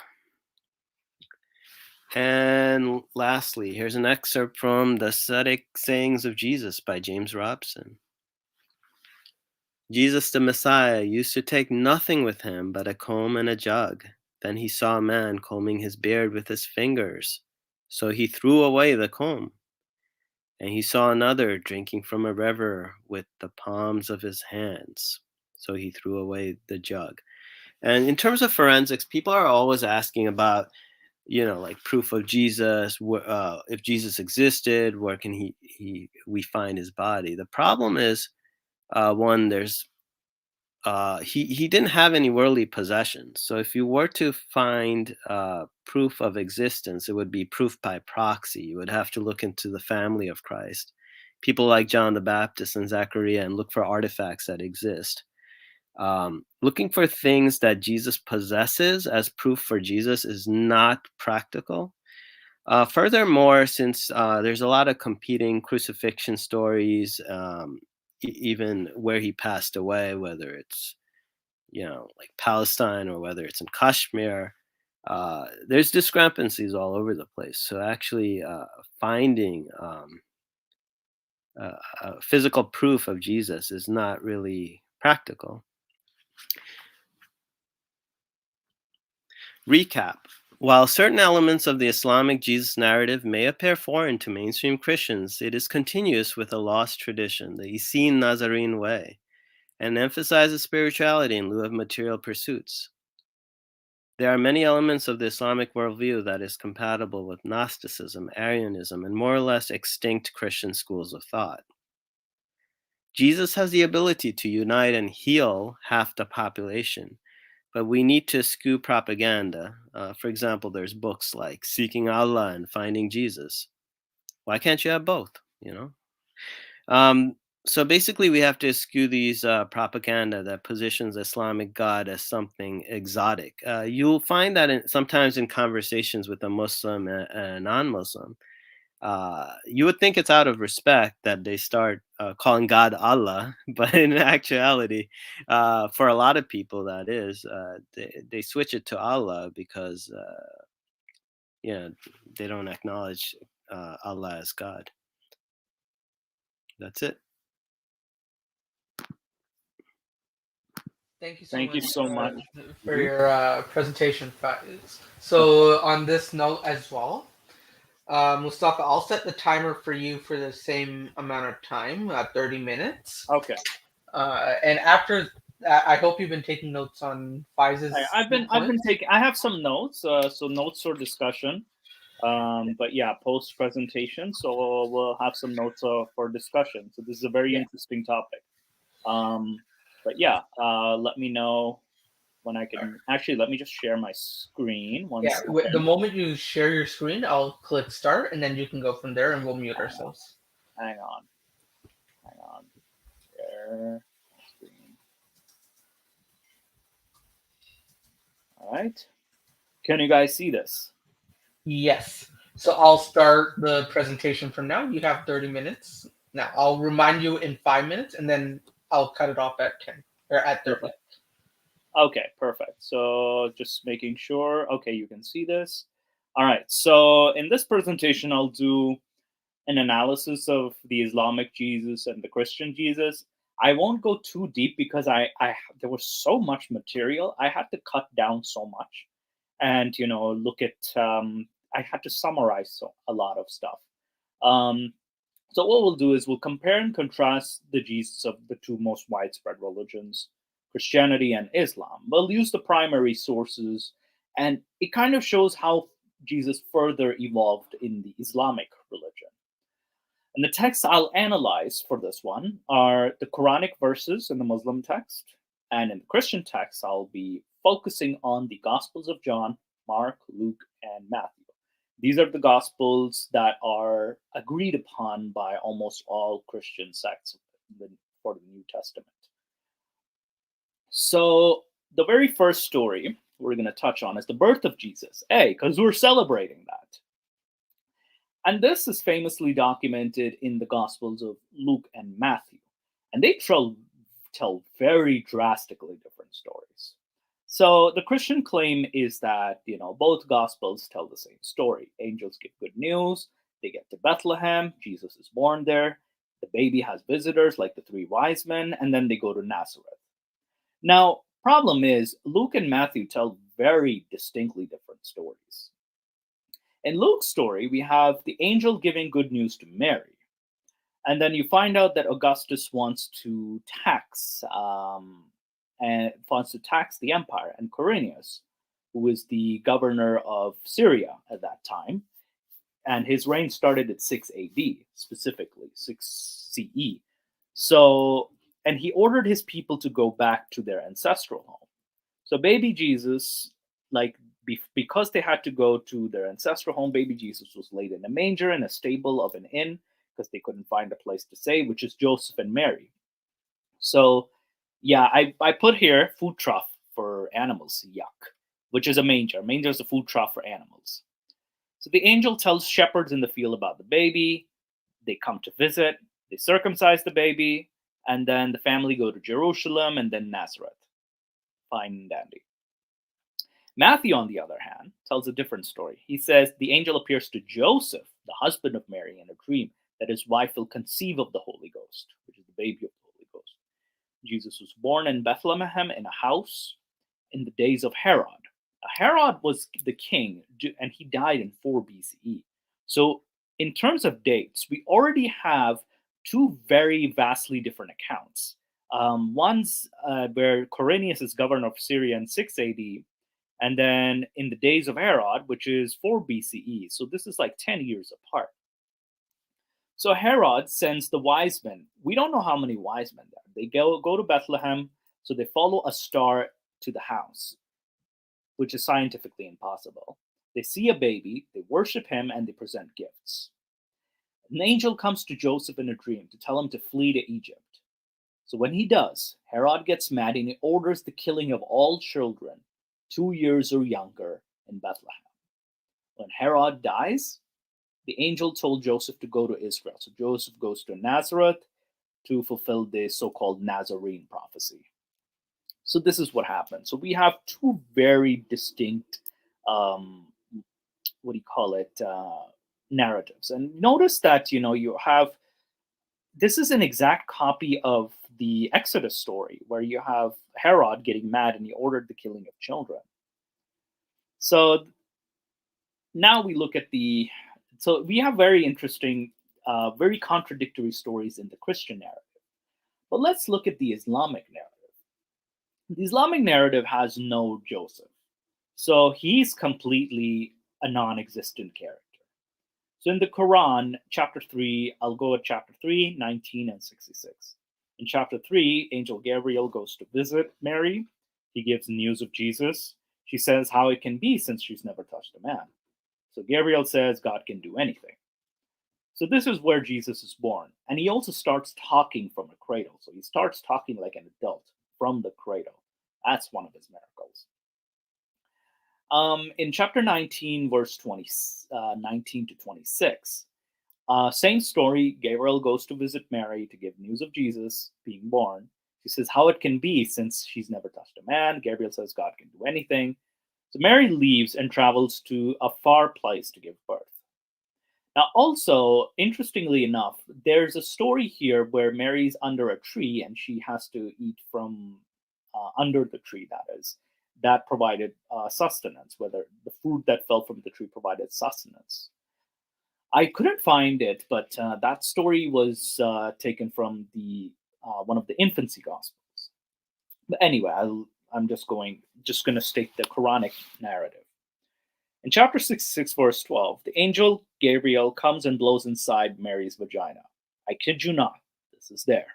And lastly, here's an excerpt from The Ascetic Sayings of Jesus by James Robson. Jesus the Messiah used to take nothing with him but a comb and a jug. Then he saw a man combing his beard with his fingers, so he threw away the comb. And he saw another drinking from a river with the palms of his hands, so he threw away the jug. And in terms of forensics, people are always asking about, like proof of Jesus. If Jesus existed, where can we find his body? The problem is, one, there's he didn't have any worldly possessions. So if you were to find proof of existence, it would be proof by proxy. You would have to look into the family of Christ, people like John the Baptist and Zechariah, and look for artifacts that exist. Looking for things that Jesus possesses as proof for Jesus is not practical. Furthermore, since there's a lot of competing crucifixion stories, even where he passed away, whether it's like Palestine or whether it's in Kashmir, there's discrepancies all over the place. So actually finding physical proof of Jesus is not really practical. Recap. While certain elements of the Islamic Jesus narrative may appear foreign to mainstream Christians, it is continuous with a lost tradition, the Essene Nazarene way, and emphasizes spirituality in lieu of material pursuits. There are many elements of the Islamic worldview that is compatible with Gnosticism, Arianism, and more or less extinct Christian schools of thought. Jesus has the ability to unite and heal half the population, but we need to eschew propaganda. For example, there's books like Seeking Allah and Finding Jesus. Why can't you have both? You know. So basically, we have to eschew these propaganda that positions Islamic God as something exotic. You'll find that sometimes in conversations with a Muslim and a non-Muslim, you would think it's out of respect that they start calling God Allah, but in actuality, for a lot of people, that is, they switch it to Allah because they don't acknowledge Allah as God. That's it. Thank you so Thank you much so much. for your presentation. So on this note as well, Mustafa, I'll set the timer for you for the same amount of time, 30 minutes. Okay. And after, I hope you've been taking notes on Faiz's I've been points. taking. I have some notes. So notes for discussion. But yeah, post presentation. So we'll have some notes for discussion. So this is a very interesting topic. But yeah, let me know when I can. Actually, let me just share my screen. The moment you share your screen, I'll click start, and then you can go from there, and we'll mute ourselves. Hang on. Share screen. All right. Can you guys see this? Yes. So I'll start the presentation from now. You have 30 minutes. Now I'll remind you in 5 minutes, and then I'll cut it off at 10 or at 30. Perfect. Okay, perfect. So just making sure. Okay, you can see this. All right. So in this presentation, I'll do an analysis of the Islamic Jesus and the Christian Jesus. I won't go too deep because I there was so much material. I had to cut down so much, and look at. I had to summarize a lot of stuff. So what we'll do is we'll compare and contrast the Jesus of the two most widespread religions, Christianity and Islam. We'll use the primary sources, and it kind of shows how Jesus further evolved in the Islamic religion. And the texts I'll analyze for this one are the Quranic verses in the Muslim text, and in the Christian text, I'll be focusing on the Gospels of John, Mark, Luke, and Matthew. These are the Gospels that are agreed upon by almost all Christian sects for the New Testament. So the very first story we're going to touch on is the birth of Jesus. Because we're celebrating that. And this is famously documented in the Gospels of Luke and Matthew. And they tell very drastically different stories. So the Christian claim is that, both Gospels tell the same story. Angels give good news. They get to Bethlehem. Jesus is born there. The baby has visitors like the 3 wise men. And then they go to Nazareth. Now, problem is, Luke and Matthew tell very distinctly different stories. In Luke's story, we have the angel giving good news to Mary. And then you find out that Augustus wants to tax the empire, and Quirinius, who is the governor of Syria at that time, and his reign started at 6 AD, specifically 6 CE. So, and he ordered his people to go back to their ancestral home. So baby Jesus, because they had to go to their ancestral home, baby Jesus was laid in a manger in a stable of an inn because they couldn't find a place to stay, which is Joseph and Mary. So, yeah, I put here food trough for animals, yuck, which is a manger. Manger is a food trough for animals. So the angel tells shepherds in the field about the baby. They come to visit. They circumcise the baby. And then the family go to Jerusalem and then Nazareth. Fine and dandy. Matthew, on the other hand, tells a different story. He says the angel appears to Joseph, the husband of Mary, in a dream that his wife will conceive of the Holy Ghost, which is the baby of the Holy Ghost. Jesus was born in Bethlehem in a house in the days of Herod. Herod was the king, and he died in 4 BCE. So in terms of dates, we already have 2 very vastly different accounts. One's where Quirinius is governor of Syria in 6 AD, and then in the days of Herod, which is 4 BCE. So this is like 10 years apart. So Herod sends the wise men. We don't know how many wise men there are. They go to Bethlehem, so they follow a star to the house, which is scientifically impossible. They see a baby, they worship him, and they present gifts. An angel comes to Joseph in a dream to tell him to flee to Egypt. So when he does, Herod gets mad and he orders the killing of all children 2 years or younger in Bethlehem. When Herod dies, the angel told Joseph to go to Israel. So Joseph goes to Nazareth to fulfill the so-called Nazarene prophecy. So this is what happened. So we have two very distinct, narratives. And notice that, you have, this is an exact copy of the Exodus story where you have Herod getting mad and he ordered the killing of children. So now we look at so we have very interesting, very contradictory stories in the Christian narrative. But let's look at the Islamic narrative. The Islamic narrative has no Joseph. So he's completely a non-existent character. So in the Quran, chapter 3, I'll go at chapter 3, 19 and 66. In chapter 3, Angel Gabriel goes to visit Mary. He gives news of Jesus. She says how it can be since she's never touched a man. So Gabriel says God can do anything. So this is where Jesus is born. And he also starts talking from a cradle. So he starts talking like an adult from the cradle. That's one of his miracles. In chapter 19, verse 19 to 26, same story. Gabriel goes to visit Mary to give news of Jesus being born. She says how it can be since she's never touched a man. Gabriel says God can do anything. So Mary leaves and travels to a far place to give birth. Now, also, interestingly enough, there's a story here where Mary's under a tree and she has to eat from under the tree, that provided sustenance, whether the fruit that fell from the tree provided sustenance. I couldn't find it, but that story was taken from the one of the infancy gospels. But anyway, I'm just going to state the Quranic narrative. In chapter 66, verse 12, the angel Gabriel comes and blows inside Mary's vagina. I kid you not, this is there.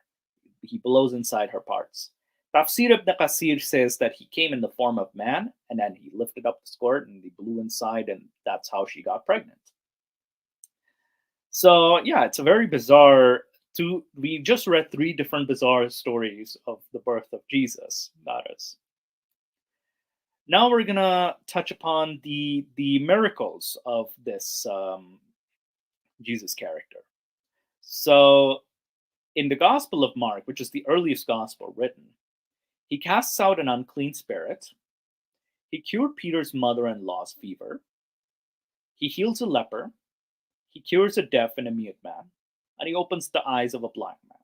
He blows inside her parts. Tafsir ibn Qasir says that he came in the form of man, and then he lifted up the skirt and he blew inside, and that's how she got pregnant. So yeah, it's a very bizarre. We just read 3 different bizarre stories of the birth of Jesus. That is. Now we're gonna touch upon the miracles of this Jesus character. So in the Gospel of Mark, which is the earliest gospel written, he casts out an unclean spirit. He cured Peter's mother-in-law's fever. He heals a leper. He cures a deaf and a mute man. And he opens the eyes of a blind man.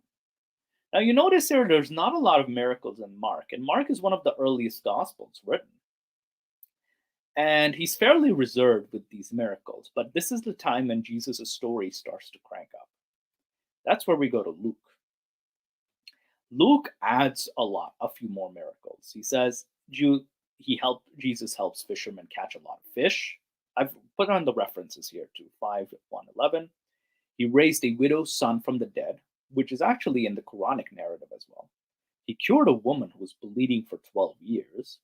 Now you notice here, there's not a lot of miracles in Mark. And Mark is one of the earliest gospels written. And he's fairly reserved with these miracles. But this is the time when Jesus' story starts to crank up. That's where we go to Luke. Luke adds a few more miracles. He says Jesus helps fishermen catch a lot of fish. I've put on the references here to 5:1-11. He raised a widow's son from the dead, which is actually in the Quranic narrative as well. He cured a woman who was bleeding for 12 years.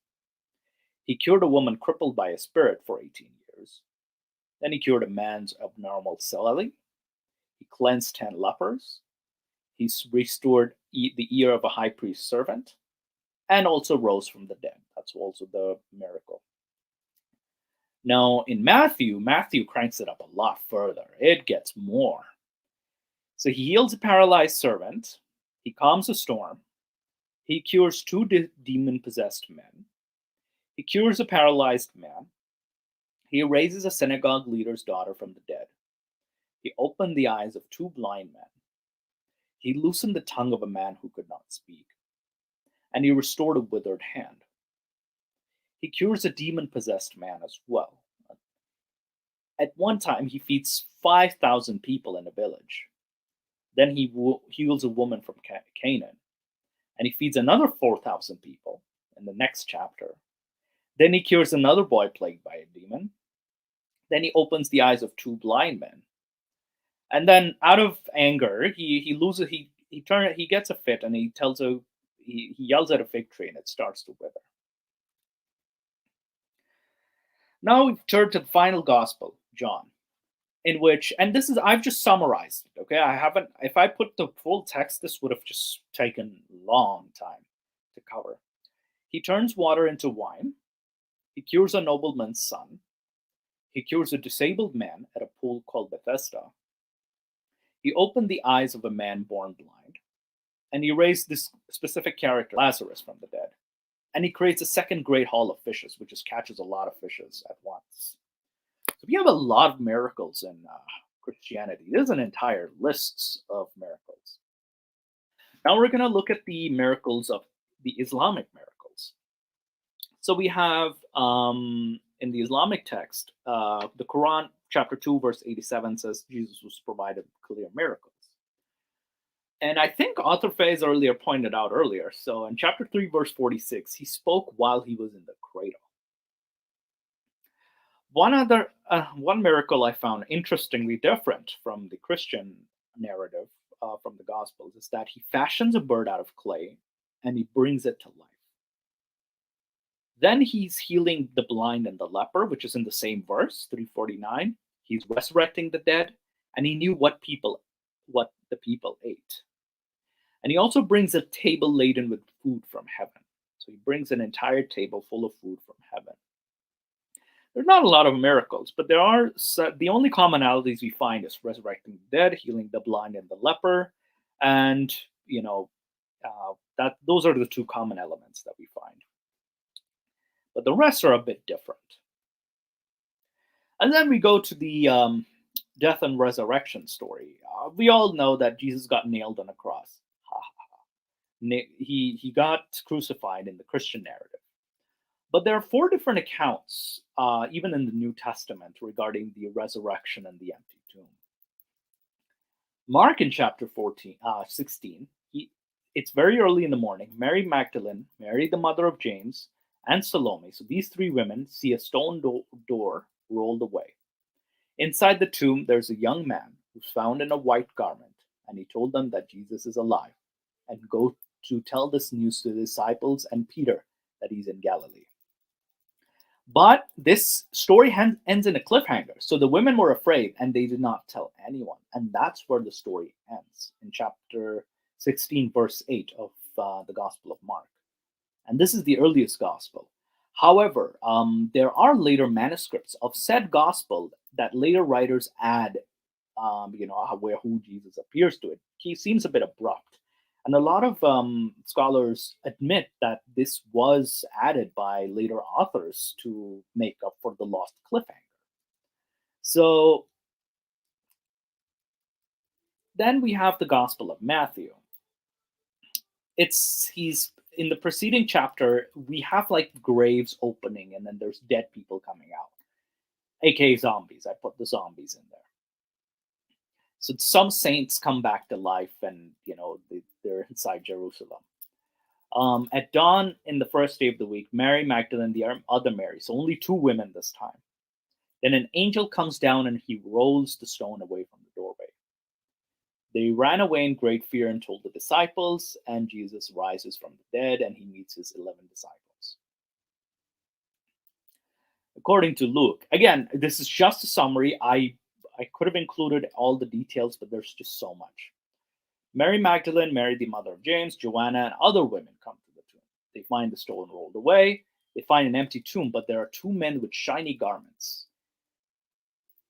He cured a woman crippled by a spirit for 18 years. Then he cured a man's abnormal celiac. He cleansed 10 lepers. He restored the ear of a high priest's servant, and also rose from the dead. That's also the miracle. Now, in Matthew cranks it up a lot further. It gets more. So he heals a paralyzed servant. He calms a storm. He cures 2 demon-possessed men. He cures a paralyzed man. He raises a synagogue leader's daughter from the dead. He opened the eyes of 2 blind men. He loosened the tongue of a man who could not speak. And he restored a withered hand. He cures a demon-possessed man as well. At one time, he feeds 5,000 people in a village. Then he heals a woman from Canaan. And he feeds another 4,000 people in the next chapter. Then he cures another boy plagued by a demon. Then he opens the eyes of 2 blind men. And then out of anger, he loses he gets a fit, and he yells at a fig tree, and it starts to wither. Now we turn to the final gospel, John, in which, and this is, I've just summarized it, okay? I haven't, if I put the full text, this would have just taken a long time to cover. He turns water into wine. He cures a nobleman's son. He cures a disabled man at a pool called Bethesda. He opened the eyes of a man born blind. And he raised this specific character, Lazarus, from the dead. And he creates a second great haul of fishes, which just catches a lot of fishes at once. So we have a lot of miracles in Christianity. There's an entire list of miracles. Now we're going to look at the miracles of the Islamic miracles. So we have in the Islamic text, the Quran, chapter 2, verse 87 says Jesus was provided clear miracles. And I think author Faiz earlier pointed out earlier. So in chapter 3, verse 46, he spoke while he was in the cradle. One miracle I found interestingly different from the Christian narrative from the Gospels is that he fashions a bird out of clay and he brings it to life. Then he's healing the blind and the leper, which is in the same verse, 349. He's resurrecting the dead, and he knew what the people ate. And he also brings a table laden with food from heaven. So he brings an entire table full of food from heaven. There's not a lot of miracles, but there are the only commonalities we find is resurrecting the dead, healing the blind and the leper, and that those are the two common elements that we find. But the rest are a bit different. And then we go to the death and resurrection story. We all know that Jesus got nailed on a cross. He got crucified in the Christian narrative. But there are 4 different accounts, even in the New Testament, regarding the resurrection and the empty tomb. Mark in chapter 16, it's very early in the morning. Mary Magdalene, Mary the mother of James, and Salome, so these 3 women, see a stone door rolled away. Inside the tomb, there's a young man who's found in a white garment, and he told them that Jesus is alive, and go to tell this news to the disciples and Peter that he's in Galilee. But this story ends in a cliffhanger. So the women were afraid and they did not tell anyone. And that's where the story ends in chapter 16, verse 8 of the Gospel of Mark. And this is the earliest gospel. However, there are later manuscripts of said gospel that later writers add, where who Jesus appears to it. He seems a bit abrupt. And a lot of scholars admit that this was added by later authors to make up for the lost cliffhanger. So then we have the Gospel of Matthew. He's in the preceding chapter, we have like graves opening and then there's dead people coming out, aka zombies. I put the zombies in there. So some saints come back to life and, they're inside Jerusalem. At dawn in the first day of the week, Mary Magdalene, the other Mary, so only 2 women this time. Then an angel comes down and he rolls the stone away from the doorway. They ran away in great fear and told the disciples, and Jesus rises from the dead and he meets his 11 disciples. According to Luke, again, this is just a summary. I could have included all the details, but there's just so much. Mary Magdalene, Mary the mother of James, Joanna, and other women come to the tomb. They find the stone rolled away. They find an empty tomb, but there are 2 men with shiny garments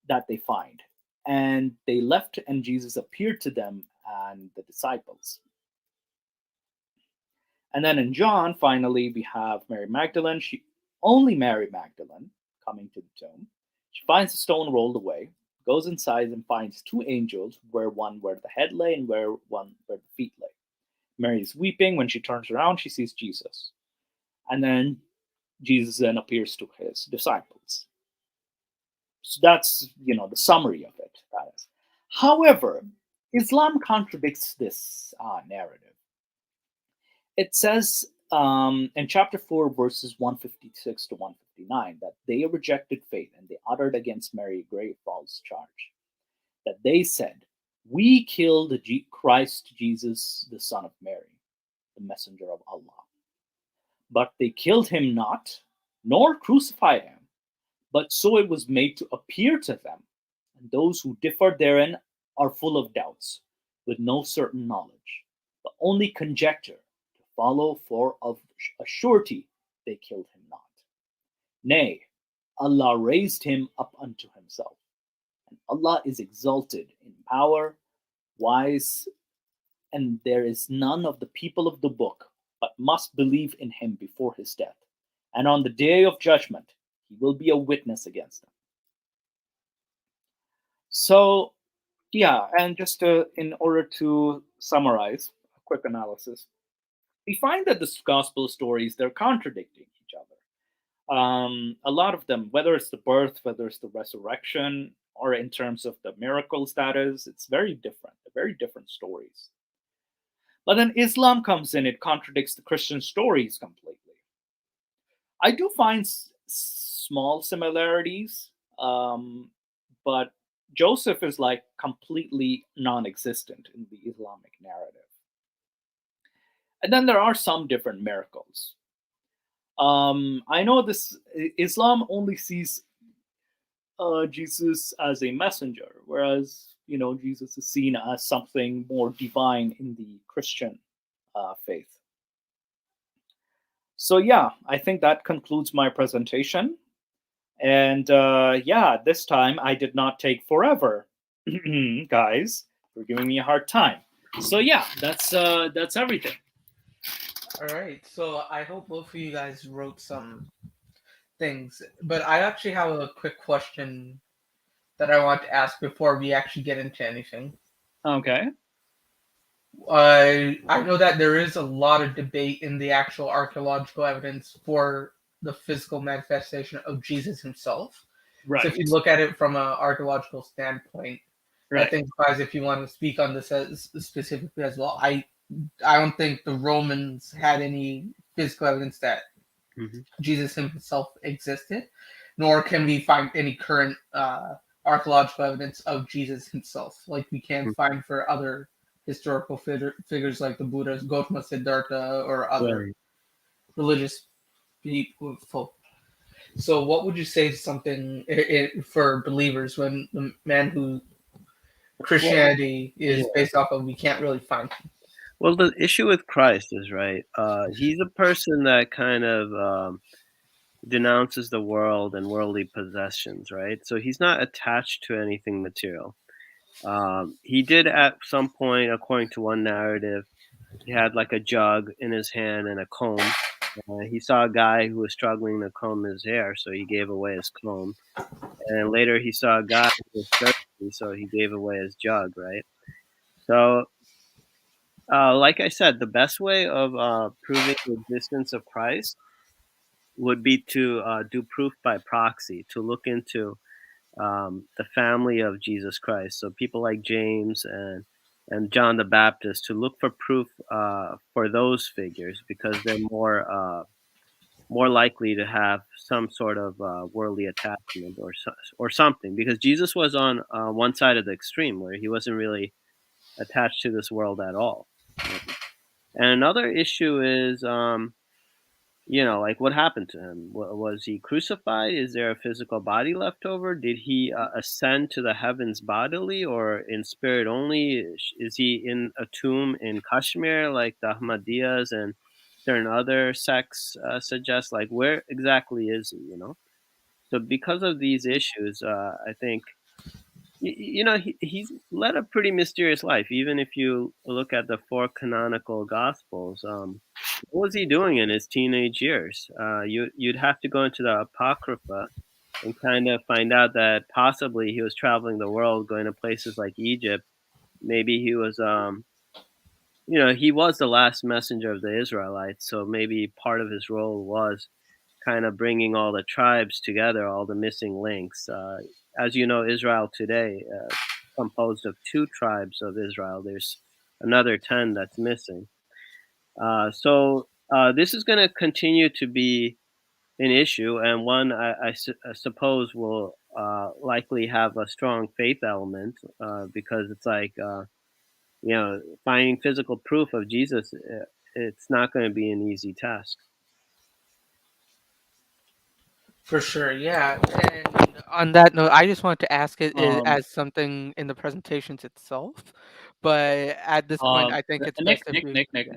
that they find. And they left, and Jesus appeared to them and the disciples. And then in John, finally, we have Mary Magdalene. Only Mary Magdalene coming to the tomb. She finds the stone rolled away, goes inside and finds 2 angels, one where the head lay and one where the feet lay. Mary is weeping. When she turns around, she sees Jesus. And then Jesus then appears to his disciples. So that's, the summary of it. That is. However, Islam contradicts this narrative. It says in chapter 4, verses 156 to 159, that they rejected faith and they uttered against Mary a grave false charge. That they said, We killed Christ Jesus, the Son of Mary, the messenger of Allah. But they killed him not, nor crucified him, but so it was made to appear to them. And those who differ therein are full of doubts, with no certain knowledge, but only conjecture to follow, for of a surety they killed him not. Nay, Allah raised him up unto himself, and Allah is exalted in power, wise, and there is none of the people of the book but must believe in him before his death. And on the day of judgment, he will be a witness against them. So, yeah, and just in order to summarize, a quick analysis, we find that the gospel stories, they're contradicting each other. A lot of them, whether it's the birth, whether it's the resurrection, or in terms of the miracle status, it's very different. They're very different stories. But then Islam comes in, it contradicts the Christian stories completely. I do find small similarities, but Joseph is like completely non existent in the Islamic narrative. And then there are some different miracles. I know this Islam only sees Jesus as a messenger, whereas Jesus is seen as something more divine in the Christian faith. So yeah, I think that concludes my presentation. And yeah, this time I did not take forever, guys. You're giving me a hard time. So yeah, that's everything. All right. So I hope both of you guys wrote some things, but I actually have a quick question that I want to ask before we actually get into anything. Okay. I know that there is a lot of debate in the actual archaeological evidence for the physical manifestation of Jesus himself. Right. So if you look at it from an archaeological standpoint, Right. I think, guys, if you want to speak on this specifically as well, I don't think the Romans had any physical evidence that Jesus himself existed, nor can we find any current archaeological evidence of Jesus himself, like we can find for other historical figures like the Buddhas, Gautama Siddhartha, or other religious people. So what would you say is something for believers when the man who Christianity is based off of, we can't really find him? Well, the issue with Christ is, right, he's a person that kind of denounces the world and worldly possessions, right? So he's not attached to anything material. He did at some point, according to one narrative, he had like a jug in his hand and a comb. He saw a guy who was struggling to comb his hair, so he gave away his comb. And later he saw a guy who was thirsty, so he gave away his jug, right? So, like I said, the best way of proving the existence of Christ would be to do proof by proxy, to look into the family of Jesus Christ. So people like James and John the Baptist, to look for proof for those figures, because they're more likely to have some sort of worldly attachment or something. Because Jesus was on one side of the extreme where he wasn't really attached to this world at all. And another issue is, like what happened to him? Was he crucified? Is there a physical body left over? Did he ascend to the heavens bodily or in spirit only? Is he in a tomb in Kashmir like the Ahmadiyyas and certain other sects suggest? Like, where exactly is he, So because of these issues, I think, he's led a pretty mysterious life. Even if you look at the 4 canonical Gospels, what was he doing in his teenage years? You'd have to go into the Apocrypha and kind of find out that possibly he was traveling the world, going to places like Egypt. Maybe he was, he was the last messenger of the Israelites. So maybe part of his role was kind of bringing all the tribes together, all the missing links. As you know, Israel today, composed of 2 tribes of Israel. There's another 10 that's missing. So this is going to continue to be an issue, and one I suppose will likely have a strong faith element because it's like finding physical proof of Jesus. It's not going to be an easy task. For sure, yeah. And on that note, I just wanted to ask it Um, as something in the presentations itself, but at this point, I think it's Nick, best if Nick, you, Nick, Nick.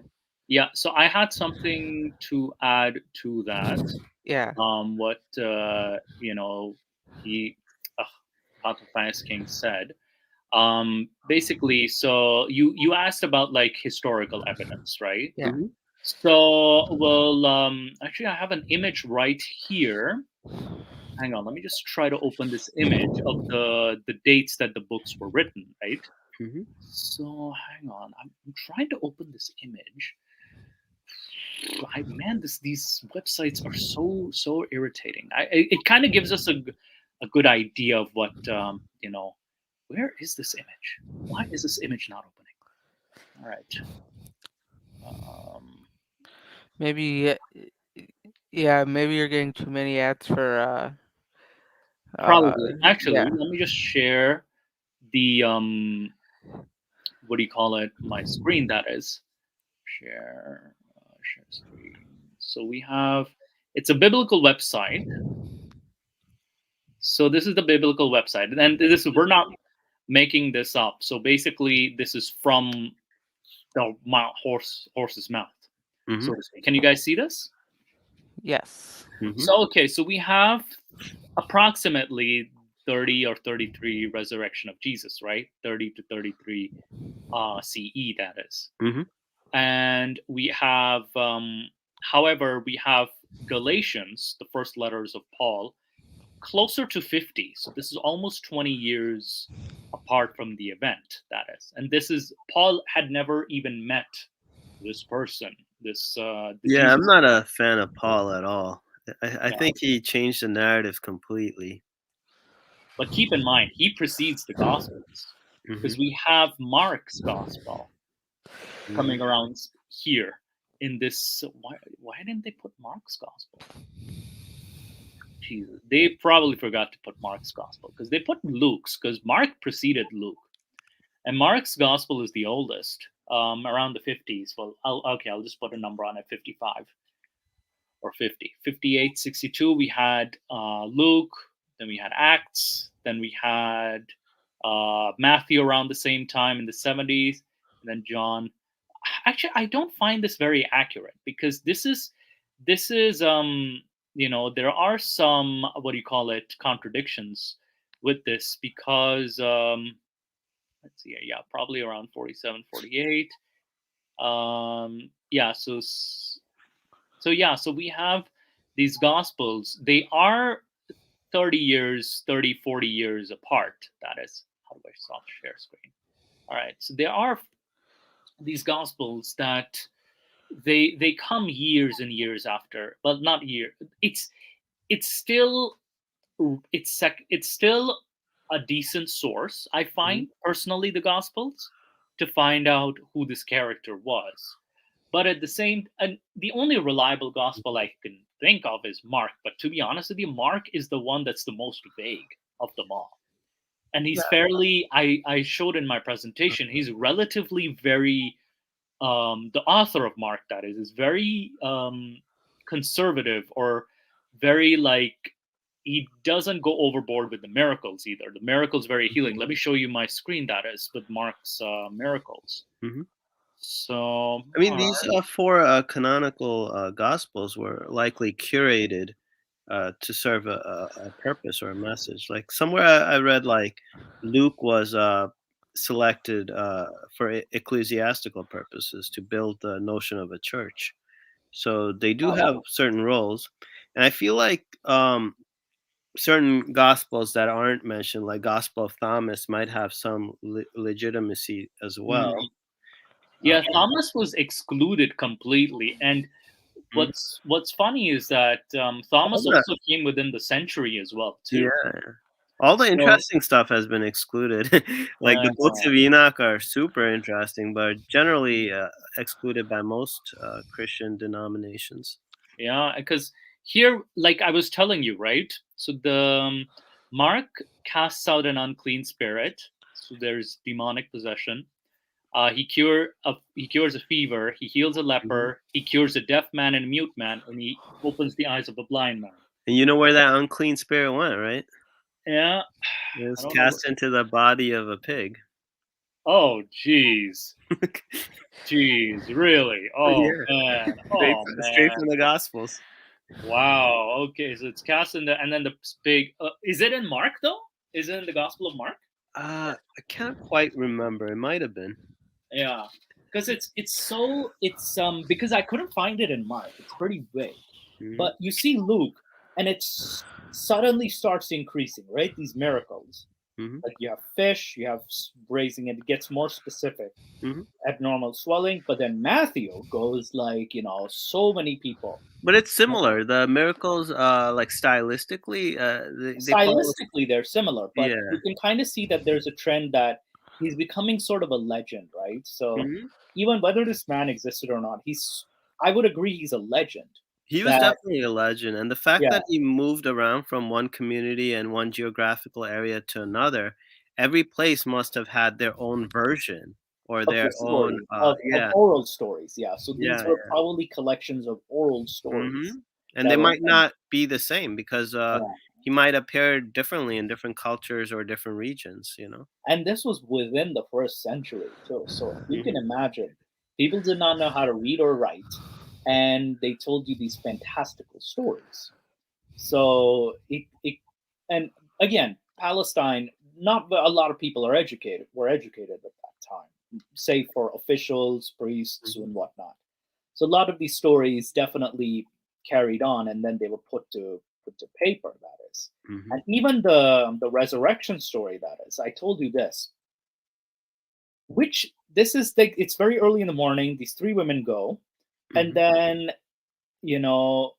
Yeah, so I had something to add to that. yeah, What he, Path of Finest King said. Basically, so you asked about like historical evidence, right? yeah. Hmm. So, well, actually, I have an image right here. Hang on, let me just try to open this image of the dates that the books were written, right? Hmm. So, hang on, I'm trying to open this image. Man, these websites are so irritating. It kind of gives us a good idea of what where is this image? Why is this image not opening? All right. Um, Maybe, yeah, maybe you're getting too many ads for, Probably. yeah, Actually, let me just share the what do you call it? My screen, that is. Share screen. So we have it's a biblical website. So this is the biblical website, and this we're not making this up. So basically, this is from the horse's mouth. Hmm. So to speak. Can you guys see this? yes, Hmm. So okay, so we have approximately 30 or 33 resurrection of Jesus, right? 30 to 33 CE, that is. Hmm. And we have, however, we have Galatians, the first letters of Paul, closer to 50. So this is almost 20 years apart from the event, that is. And this is, Paul had never even met this person, the Yeah, Jesus. I'm not a fan of Paul at all. I Yeah. think he changed the narrative completely. But keep in mind, he precedes the Gospels Hmm. because we have Mark's Gospel Hmm. coming around here in this. Why didn't they put Mark's Gospel? Jesus, they probably forgot to put Mark's Gospel because they put Luke's because Mark preceded Luke, and Mark's Gospel is the oldest, around the 50s. Well, I'll just put a number on it, 55 or 50. 58, 62, we had Luke, then we had Acts, then we had Matthew around the same time in the 70s, and then John. Actually, I don't find this very accurate because this is there are some, what do you call it, contradictions with this because let's see, yeah, probably around 47, 48. Yeah, so yeah, so we have these gospels. They are 30 years, 30, 40 years apart. That is, how do I stop share screen? All right, so there are these gospels that they come years and years after, but not year. It's still it's still a decent source. I Hmm. find personally the gospels to find out who this character was. But at the same, and the only reliable gospel I can think of is Mark. But to be honest with you, Mark is the one that's the most vague of them all. And he's fairly, I showed in my presentation, he's relatively very, the author of Mark, that is very conservative, or very like, he doesn't go overboard with the miracles either. The miracles very healing. Let me show you my screen, that is, with Mark's miracles. Hmm. So, I mean, these four canonical gospels were likely curated to serve a purpose or a message. Like somewhere I read, like Luke was selected for ecclesiastical purposes to build the notion of a church. So they do have certain roles, and I feel like certain gospels that aren't mentioned, like Gospel of Thomas, might have some legitimacy as well. yeah, Thomas was excluded completely, and Mhm. what's funny is that All Thomas the, also came within the century as well too. yeah, all the So interesting stuff has been excluded. Like the books uh, of Enoch are super interesting, but generally excluded by most Christian denominations. yeah, because here, like I was telling you, right? So Mark casts out an unclean spirit, so there's demonic possession. He cures a fever. He heals a leper. He cures a deaf man and a mute man, and he opens the eyes of a blind man. And you know where that unclean spirit went, right? Yeah, It I was don't know. cast into the body of a pig. Oh, jeez, really? Oh man, oh Straight man. from the Gospels. Wow. Okay, so it's cast in the, and then the big. Is it in Mark though? Is it in the Gospel of Mark? I can't quite remember. It might have been. Yeah, because it's because I couldn't find it in Mark. It's pretty vague. Mhm. But you see Luke, and it suddenly starts increasing, right? These miracles. Mhm. Like you have fish, you have raising, and it gets more specific. Mhm. Abnormal swelling. But then Matthew goes like, so many people. But it's similar. The miracles, like stylistically, they follow. Stylistically, they're similar, but Yeah. you can kind of see that there's a trend that he's becoming sort of a legend, right? So Mhm. even whether this man existed or not, I would agree he's a legend. He was That, definitely a legend, and the fact yeah, that he moved around from one community and one geographical area to another, every place must have had their own version or of their the own. story, of Yeah, oral stories, yeah. So these yeah, were yeah. probably collections of oral Hmm. stories And they that were, might not be the same because yeah. he might appear differently in different cultures or different regions. You know. And this was within the first century too. So you can Hmm. imagine, people did not know how to read or write, and they told you these fantastical stories. So and again, Palestine, not a lot of people were educated at that time, save for officials, priests, Hmm. and whatnot. So a lot of these stories definitely carried on, and then they were put to paper. That is, Hmm. and even the resurrection story. That is, I told you this. Which this is like, it's very early in the morning. These three women go, and Hmm. then you know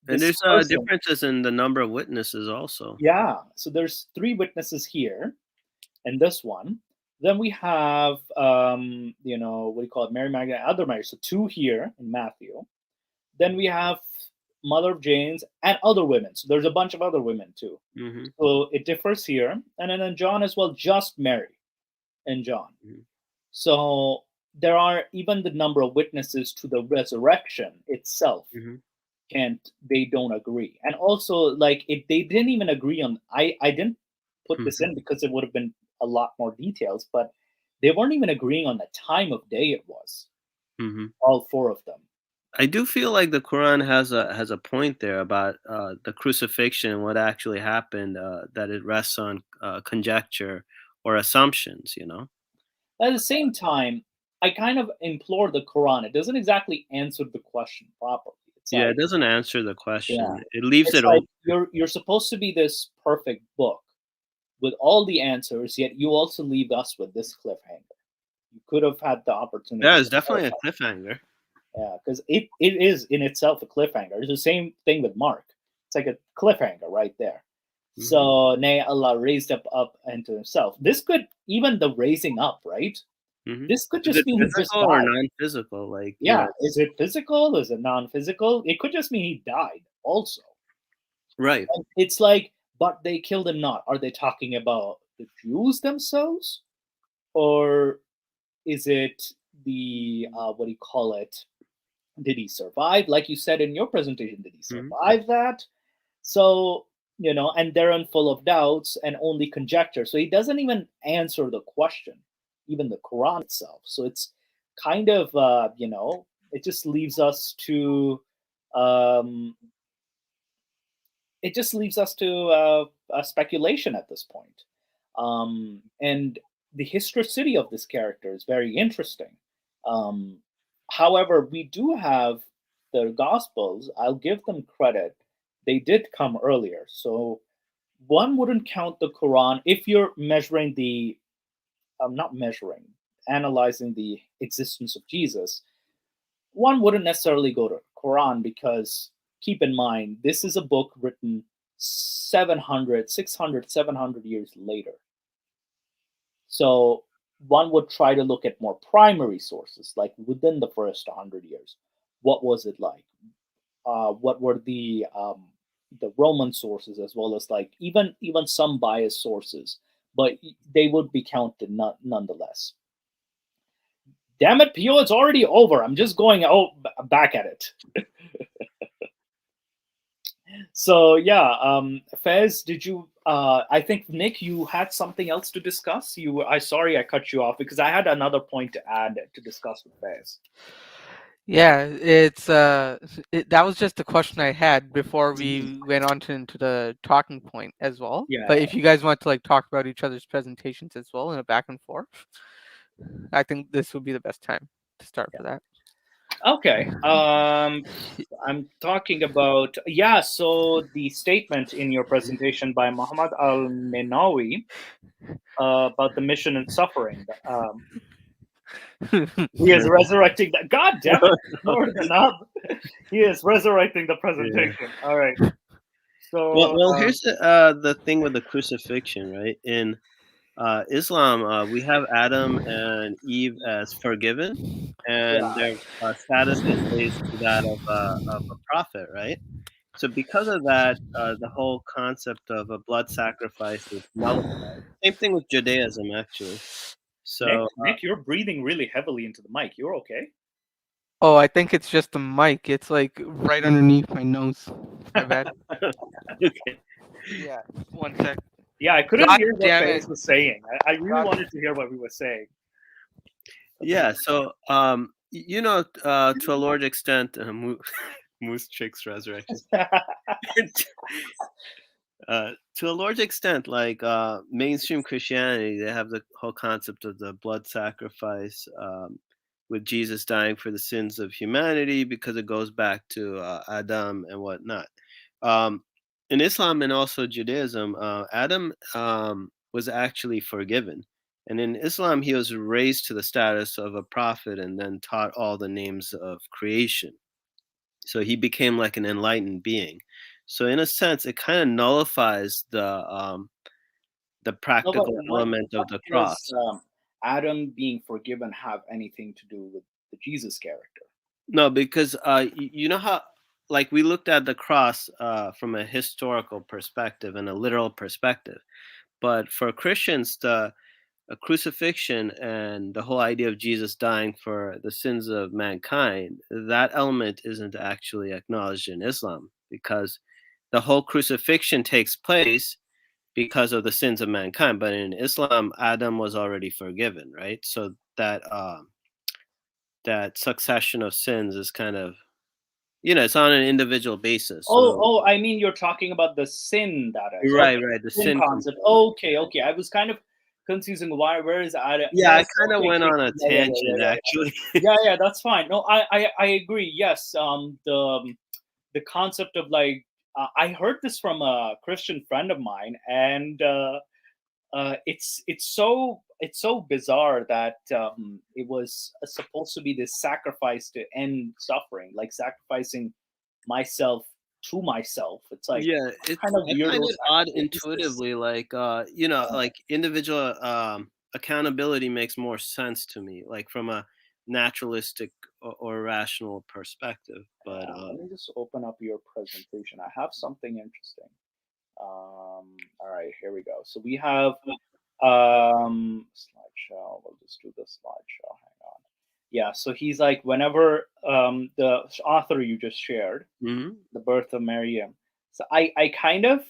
And this there's person. differences in the number of witnesses also. Yeah, so there's three witnesses here in this one. Then we have, what do you call it, Mary Magdalene, other Mary. So two here in Matthew. Then we have Mother of James and other women. So there's a bunch of other women too. Hmm. So it differs here, and then in John as well, just Mary and John. Hmm. So there are even the number of witnesses to the resurrection itself. Hmm. They don't agree, and also like they didn't even agree on. I didn't put this Hmm. in because it would have been a lot more details, but they weren't even agreeing on the time of day it was. Hmm. All four of them. I do feel like the Quran has a point there about the crucifixion and what actually happened. That it rests on conjecture or assumptions. You know. At the same time, I kind of implore the Quran. It doesn't exactly answer the question properly. It's Yeah, like, it doesn't answer the yeah, question. It leaves it's it like open. you're supposed to be this perfect book with all the answers, yet you also leave us with this cliffhanger. You could have had the opportunity Yeah, to it's definitely a clarify. cliffhanger. Yeah, because it is in itself a cliffhanger. It's the same thing with Mark. It's like a cliffhanger right there. Hmm. So nay, Allah raised up into himself. This could, even the raising up, right? Hmm. This could Is just it mean he just physical or died. non-physical? Like Yeah, is it physical? Is it non-physical? It could just mean he died also. right. And it's like, but they killed him not. Are they talking about the Jews themselves? Or is it the what do you call it? Did he survive? Like you said in your presentation, did he Hmm. survive that? So, and they're in full of doubts and only conjecture. So he doesn't even answer the question, even the Quran itself. So it's kind of, it just leaves us to, um, speculation at this point. And the historicity of this character is very interesting. Um, However, we do have the Gospels. I'll give them credit. They did come earlier. So one wouldn't count the Quran if you're measuring not measuring, analyzing the existence of Jesus. One wouldn't necessarily go to Quran because keep in mind, this is a book written 700, 600, 700 years later. So one would try to look at more primary sources, like within the first 100 years. What was it like? What were the the Roman sources, as well as like even some biased sources, but they would be counted nonetheless. Damn it, Pio, it's already over. I'm just going back at it. So yeah, Fez, did you? I think Nick, you had something else to discuss. Sorry I cut you off because I had another point to add to discuss with Fez. Yeah, it's that was just the question I had before we went on into the talking point as well. Yeah. But if you guys want to like talk about each other's presentations as well in a back and forth, I think this would be the best time to start for that. Okay. I'm talking about so the statement in your presentation by Muhammad al-Menawi about the mission and suffering. He is resurrecting that. God damn it! Lord the knob. He is resurrecting the presentation. All right. So Well, here's the thing with the crucifixion, right? In Islam, we have Adam and Eve as forgiven, and their status is raised to that of a prophet, right? So because of that, the whole concept of a blood sacrifice is nullified. Same thing with Judaism, actually. So Nick, you're breathing really heavily into the mic. You're okay? Oh, I think it's just the mic. It's like right underneath my nose. My bad. okay. Yeah, 1 sec. Yeah, I couldn't God hear what damn Fez it. was saying. I really God. wanted to hear what we were saying. Yeah. So to a large extent, Moose Chick's resurrection. To a large extent, like mainstream Christianity, they have the whole concept of the blood sacrifice, with Jesus dying for the sins of humanity because it goes back to Adam and whatnot. In Islam and also Judaism, Adam was actually forgiven. And in Islam, he was raised to the status of a prophet and then taught all the names of creation. So he became like an enlightened being. So in a sense, it kind of nullifies the practical element of the cross. Does Adam being forgiven have anything to do with the Jesus character? No, because you know how, like, we looked at the cross from a historical perspective and a literal perspective, but for Christians, the crucifixion and the whole idea of Jesus dying for the sins of mankind, that element isn't actually acknowledged in Islam because the whole crucifixion takes place because of the sins of mankind. But in Islam, Adam was already forgiven, right? So that succession of sins is kind of, it's on an individual basis. So, I mean, you're talking about the sin that is right, the sin sin concept. Okay. I was kind of confusing. Where is Adam? Yeah, I kind of went on a tangent, actually. Yeah, that's fine. No, I agree. Yes, the concept of like I heard this from a Christian friend of mine, and it's so bizarre that it was supposed to be this sacrifice to end suffering, like sacrificing myself to myself. It's like it's kind of weird. I find it odd intuitively, like like individual accountability makes more sense to me, like from a naturalistic or rational perspective. But let me just open up your presentation. I have something interesting. All right, here we go. So we have slideshow. We'll just do the slideshow. Hang on. Yeah, so he's like, whenever the author you just shared, the birth of Maryam. So I kind of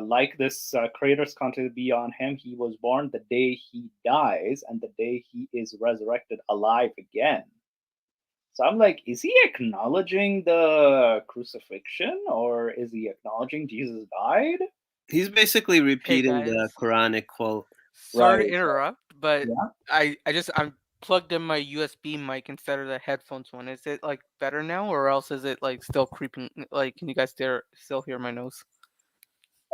like this creator's content to be on him. He was born the day he dies and the day he is resurrected alive again. So I'm like, is he acknowledging the crucifixion or is he acknowledging Jesus died? he's basically repeating the Quranic quote. Sorry to interrupt, but I'm plugged in my USB mic instead of the headphones one. Is it like better now, or else is it like still creeping? Like, can you guys still hear my nose?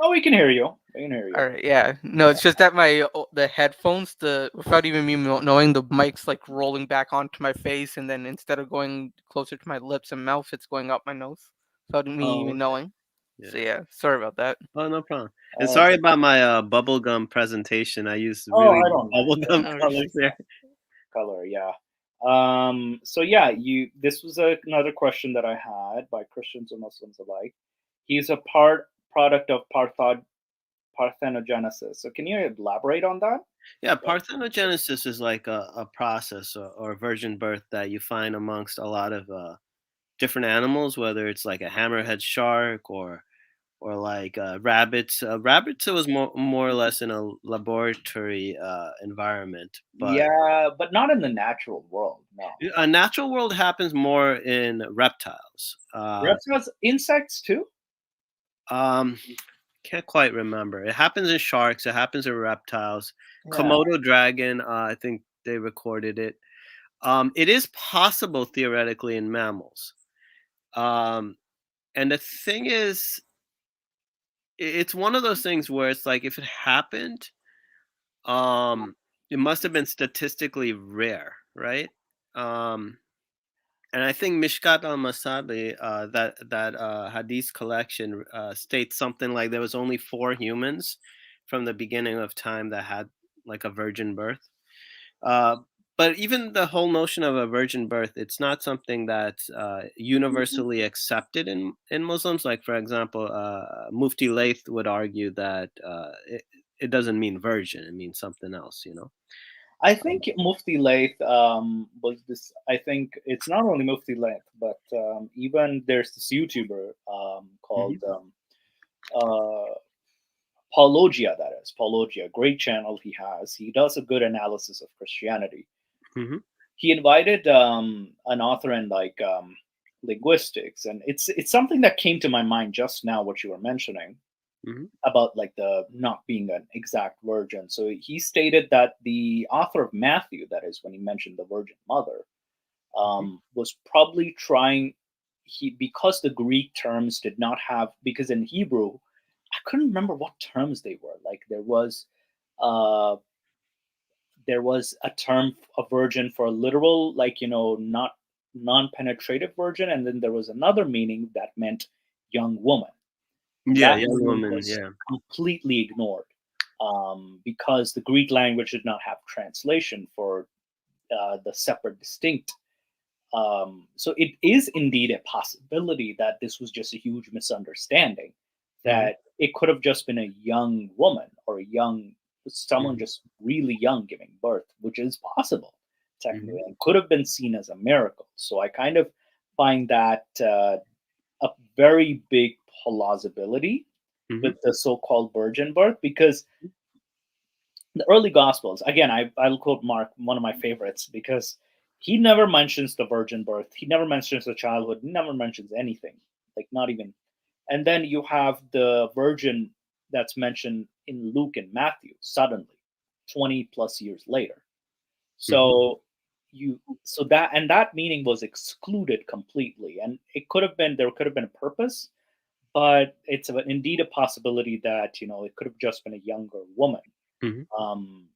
Oh, we can hear you. We can hear you. All right, yeah. No, it's just that the headphones, without even me knowing, the mic's like rolling back onto my face, and then instead of going closer to my lips and mouth, it's going up my nose without me even knowing. Yeah. So yeah, sorry about that. Oh, no problem. And sorry about my bubblegum presentation. I used really bubblegum colors there. Color, yeah. So yeah, this was another question that I had by Christians and Muslims alike. He's a product of parthenogenesis. So can you elaborate on that? Yeah, parthenogenesis is like a process or virgin birth that you find amongst a lot of different animals, whether it's like a hammerhead shark or like rabbits. Rabbits, it was more or less in a laboratory environment, but Yeah, but not in the natural world. No. a natural world happens more in reptiles. Reptiles, insects too. Um, can't quite remember. It happens in sharks. It happens in reptiles. Yeah. Komodo dragon. I think they recorded it. It is possible theoretically in mammals. Um, and the thing is, it's one of those things where it's like if it happened, um, it must have been statistically rare, right? Um, and I think Mishkat al-Masabi, that hadith collection, states something like there was only 4 humans from the beginning of time that had like a virgin birth. Uh, but even the whole notion of a virgin birth, it's not something that's universally accepted in Muslims. Like, for example, Mufti Layth would argue that it doesn't mean virgin; it means something else. You know. I think Mufti Layth was this. I think it's not only Mufti Layth, but even there's this YouTuber called Hmm. Paulogia. That is Paulogia. Great channel he has. He does a good analysis of Christianity. Hmm. He invited an author in like linguistics, and it's something that came to my mind just now. What you were mentioning Hmm. about like the not being an exact virgin. So he stated that the author of Matthew, that is when he mentioned the Virgin Mother, was probably trying he because the Greek terms did not have because in Hebrew, I couldn't remember what terms they were. Like uh there was a term a virgin for a literal like not non-penetrative virgin, and then there was another meaning that meant young woman. Yeah, That young meaning woman. was Yeah. completely ignored because the Greek language did not have translation for the separate distinct. So it is indeed a possibility that this was just a huge misunderstanding, Hmm. that it could have just been a young woman or a young someone Hmm. just really young giving birth, which is possible Hmm. technically and could have been seen as a miracle. So I kind of find that a very big plausibility Hmm. with the so-called virgin birth because the early gospels again I'll quote Mark, one of my favorites, because he never mentions the virgin birth, he never mentions the childhood, he never mentions anything, like not even. And then you have the virgin that's mentioned in Luke and Matthew suddenly 20 plus years later. Hmm. So you so that and that meaning was excluded completely, and it could have been there could have been a purpose, but it's indeed a possibility that it could have just been a younger woman, Hmm. um,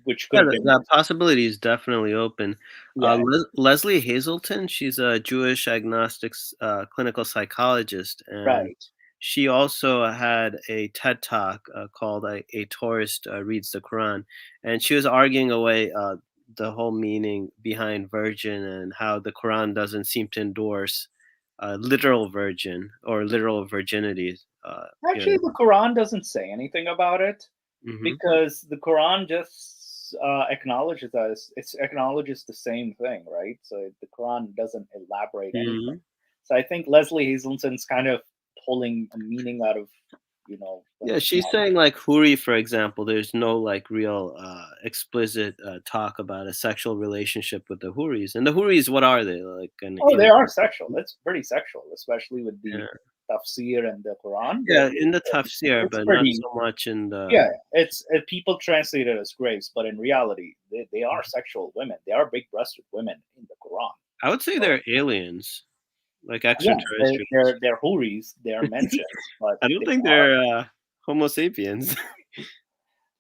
which could Yeah, have been. that possibility is definitely open. Yeah, Leslie Hazelton, she's a Jewish agnostic clinical psychologist, and right. she also had a TED talk called "A Tourist Reads the Quran," and she was arguing away the whole meaning behind virgin and how the Quran doesn't seem to endorse literal virgin or literal virginity. You Actually, know. the Quran doesn't say anything about it Hmm. because the Quran just acknowledges the same thing, right? So the Quran doesn't elaborate anything. Hmm. So I think Leslie Hazelton's kind of pulling a meaning out of when Yeah, it's she's not. saying like Huri, for example, there's no like real explicit talk about a sexual relationship with the Huris. And the Huris, what are they? Like an Oh, they alien? are sexual. That's pretty sexual, especially with the Yeah. tafsir and the Quran. Yeah, in the tafsir, It's but not pretty. so much in the. Yeah, it's people translate it as graves, but in reality, they are sexual women. They are big-breasted women in the Quran. I would say So they're aliens, like yeah, extraterrestrials. they're huris. They are mentioned, but I don't they think are. they're Homo sapiens.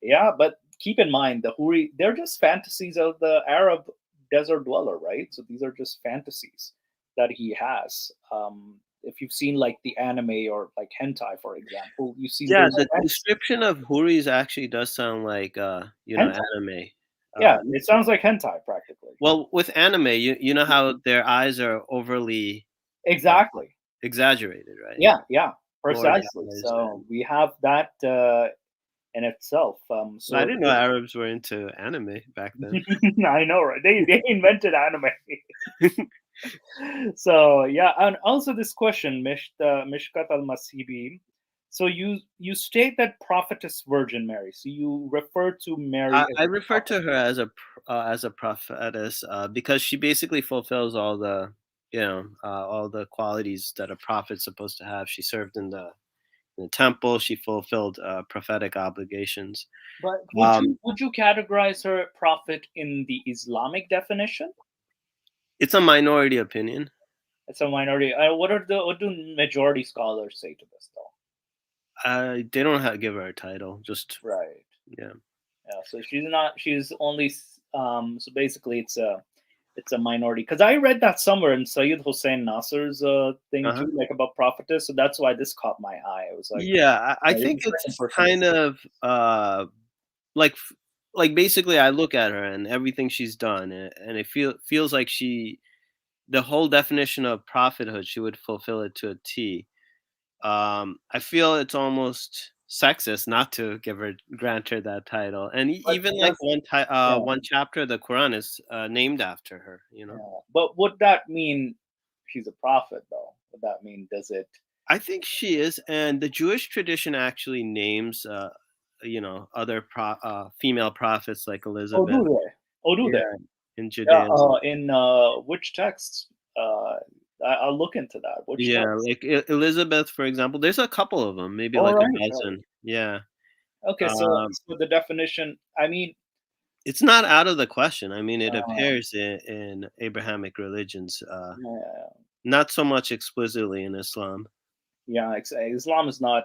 Yeah, but keep in mind the huri. They're just fantasies of the Arab desert dweller, right? So these are just fantasies that he has. If you've seen like the anime or like hentai, for example, you see Yeah, those the fantasies. description of Huris actually does sound like Hentai. anime. Yeah, Uh, it sounds like hentai practically. well, with anime, you know how their eyes are overly uh, Exactly. exaggerated, right? Yeah, yeah. Precisely. eyes. So we have that in itself. I didn't know Arabs were into anime back then. I know, right? They invented anime. So yeah, and also this question, Mishkat al-Masibi. So you state that prophetess Virgin Mary. So you refer to Mary as I a refer to prophet. her as a prophetess because she basically fulfills all the all the qualities that a prophet's supposed to have. She served in the temple. She fulfilled prophetic obligations. But Um, would you categorize her prophet in the Islamic definition? it's a minority opinion. It's a minority. What do majority scholars say to this though? They don't give her a title. Just Right. yeah. Yeah. So she's not. She's only. So basically, it's a minority. Because I read that somewhere in Sayyid Hussein Nasser's thing Uh-huh. too, like about prophetess. So that's why this caught my eye. I was like, Yeah, I this think is the it's second person kind to of like basically I look at her and everything she's done, and it feels like the whole definition of prophethood, she would fulfill it to a T. I feel it's almost sexist not to grant her that title, and But even like yeah, one chapter of the Quran is named after her. yeah. But would that mean she's a prophet though? Would that mean does it? I think she is, and the Jewish tradition actually names other female prophets like Oh, Elizabeth. do they? Oh, do they? Yeah, in Yeah. Judaism. In which texts? I'll look into that. Which Yeah, text? like Elizabeth, for example. There's a couple of them, maybe All like a right. dozen. Yeah. Okay. Um, So the definition. I mean, it's not out of the question. I mean, it uh, appears in Abrahamic religions, yeah, not so much explicitly in Islam. yeah. Islam is not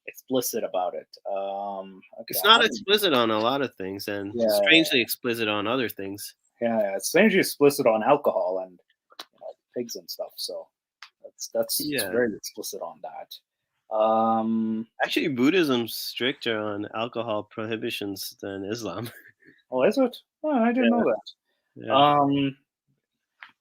explicit about it. Okay. It's I not haven't. explicit on a lot of things, and Yeah. strangely explicit on other things. Yeah. It's strangely explicit on alcohol and pigs and stuff. So that's it's Yeah. very explicit on that. Actually, Buddhism's stricter on alcohol prohibitions than Islam. Oh, is it? Oh, I didn't Yeah, know that. yeah.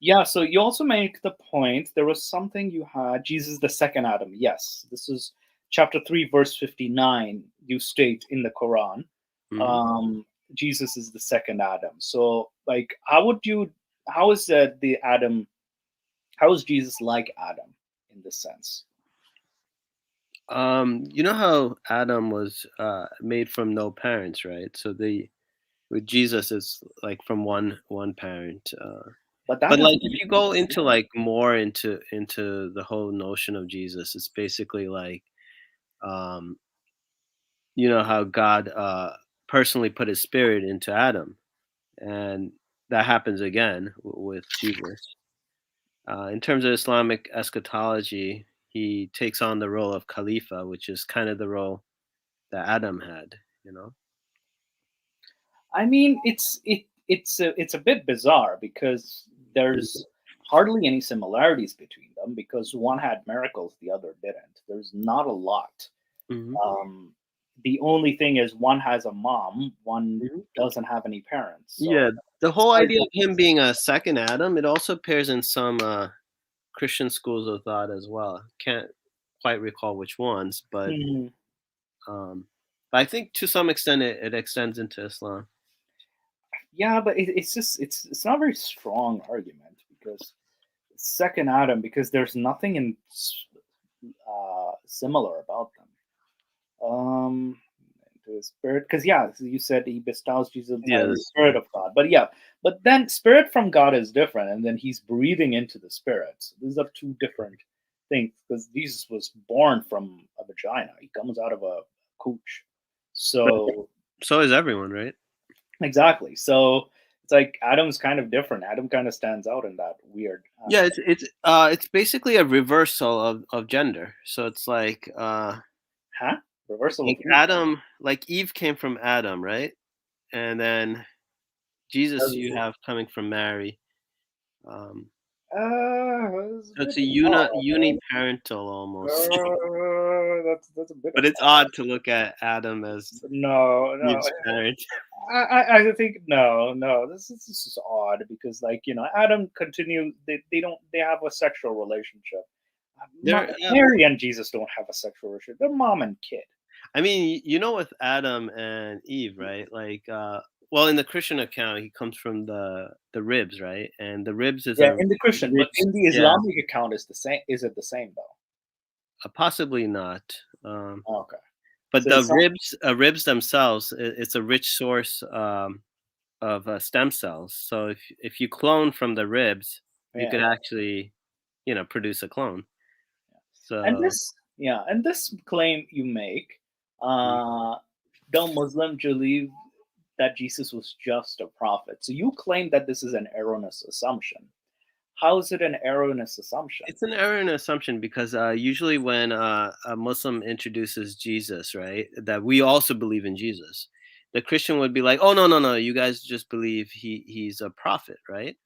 Yeah, so you also make the point there was something you had, Jesus the second Adam. Yes, this is chapter 3, verse 59. You state in the Quran, Mhm. um, Jesus is the second Adam. So, like, how is that the Adam, how is Jesus like Adam in this sense? You know how Adam was made from no parents, right? So with Jesus, it's like from one parent. But that But like doesn't if make you go sense. into like more into the whole notion of Jesus, it's basically like um, you know how God personally put His Spirit into Adam, and that happens again with Jesus. In terms of Islamic eschatology, he takes on the role of Khalifa, which is kind of the role that Adam had. You know. I mean, it's a bit bizarre because there's hardly any similarities between them because one had miracles, the other didn't. There's not a lot. Mm-hmm. The only thing is one has a mom, one Hmm. doesn't have any parents. So Yeah, the it's whole quite idea of him different. being a second Adam, it also appears in some Christian schools of thought as well. Can't quite recall which ones, Mhm. um, but I think to some extent it extends into Islam. Yeah, but it's just it's not a very strong argument because second Adam because there's nothing similar about them. To his spirit, because yeah, so you said he bestows Jesus by Yeah, the the spirit spirit. of God, but yeah, but then spirit from God is different, and then he's breathing into the spirit. So these are two different things because Jesus was born from a vagina; he comes out of a cooch. But So so is everyone, right? exactly, so it's like Adam's kind of different. Adam kind of stands out in that weird Yeah, aspect. it's basically a reversal of gender. So it's Huh? Reversal of like who? Adam, like Eve came from Adam, right? And then Jesus you have coming from Mary. Um, It's a so bit it's a odd. uniparental almost. That's a bit But it's odd to look at Adam as no, no. Eve's parent. I think no, no. This is odd because like Adam continue. They don't they have a sexual relationship. Mary and Jesus don't have a sexual relationship. They're mom and kid. I mean, with Adam and Eve, right? Like, well, in the Christian account, he comes from the ribs, right? And the ribs is Yeah, a in the Christian, but rich, in the Islamic account, is the same. Is it the same though? possibly not. Okay. But So the it's not- ribs themselves, it's a rich source of stem cells. So if you clone from the ribs, you could yeah. actually, produce a clone. And So this claim you make, Mhm. don't Muslims believe that Jesus was just a prophet? So you claim that this is an erroneous assumption. How is it an erroneous assumption? it's an error and assumption because usually when a Muslim introduces Jesus, right, that we also believe in Jesus, the Christian would be like, "Oh, no, no, no, you guys just believe he's a prophet," right?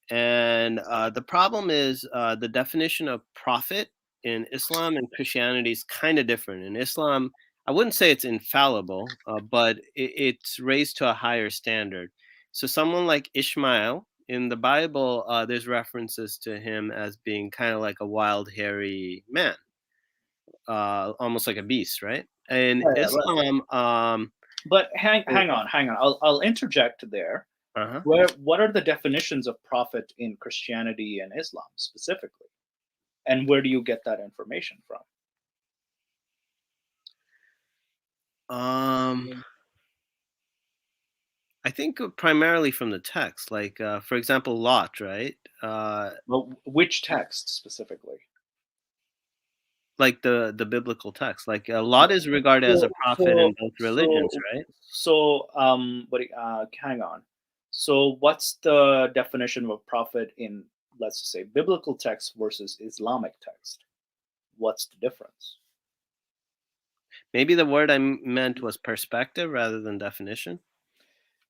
And the problem is the definition of prophet in Islam and Christianity is kind of different. In Islam, I wouldn't say it's infallible, but it's raised to a higher standard. So someone like Ishmael in the Bible, there's references to him as being kind of like a wild, hairy man, almost like a beast, right? In Yeah, right. Islam, But hang on. I'll interject there. uh-huh. What are the definitions of prophet in Christianity and Islam specifically, and where do you get that information from? I think primarily from the text, like for example, Lot, right? Well, which text specifically? Like the biblical text, like Lot is regarded as a prophet in both religions, right? Hang on. So, what's the definition of a prophet in, let's just say, biblical text versus Islamic text? What's the difference? Maybe the word I meant was perspective rather than definition.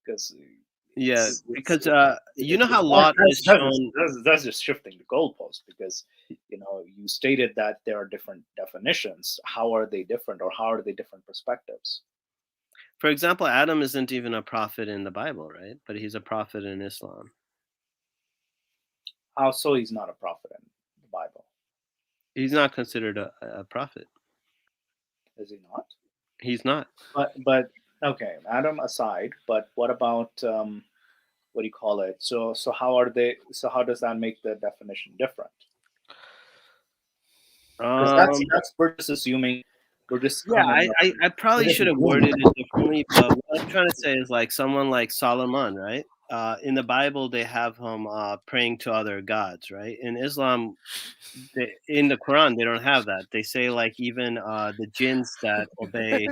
Because Yeah, because you know how Lot is shown. that's just shifting the goalpost, because you stated that there are different definitions. How are they different, or how are they different perspectives? For example, Adam isn't even a prophet in the Bible, right? But he's a prophet in Islam. How so? He's not a prophet in the Bible. He's not considered a prophet. Is he not? He's not. But okay, Adam aside. But what about what do you call it? So how are they? So how does that make the definition different? Because that's we're just assuming. We're just Yeah, coming up. I probably should have worded it differently, but what I'm trying to say is like someone like Solomon, right? In the Bible, they have him praying to other gods, right? In Islam, in the Quran, they don't have that. They say like even the jinns that obey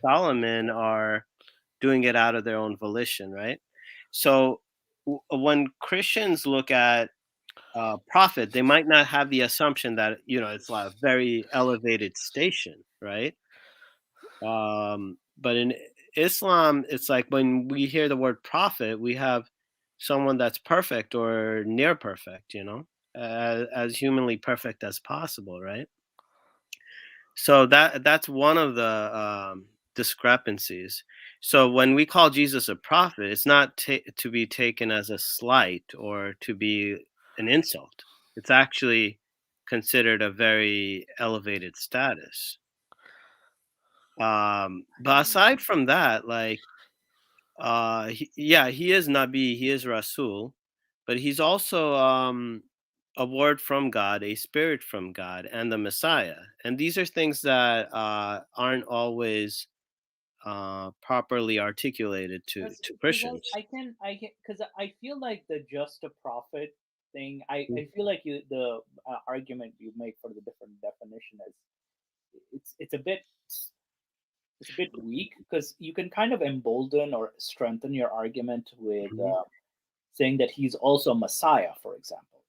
Solomon are doing it out of their own volition, right? So when Christians look at prophet, they might not have the assumption that it's like a very elevated station, right? But in Islam, it's like when we hear the word prophet, we have someone that's perfect or near perfect, as humanly perfect as possible, right? So that's one of the discrepancies. So when we call Jesus a prophet, it's not to be taken as a slight or to be an insult. It's actually considered a very elevated status. But aside from that, like, he is Nabi, he is Rasul, but he's also a word from God, a spirit from God, and the Messiah. And these are things that aren't always properly articulated to Christians. I can because I feel like the just a prophet thing. I feel like the argument you make for the different definition is it's a bit weak, because you can kind of embolden or strengthen your argument with Mhm. saying that he's also Messiah, for example.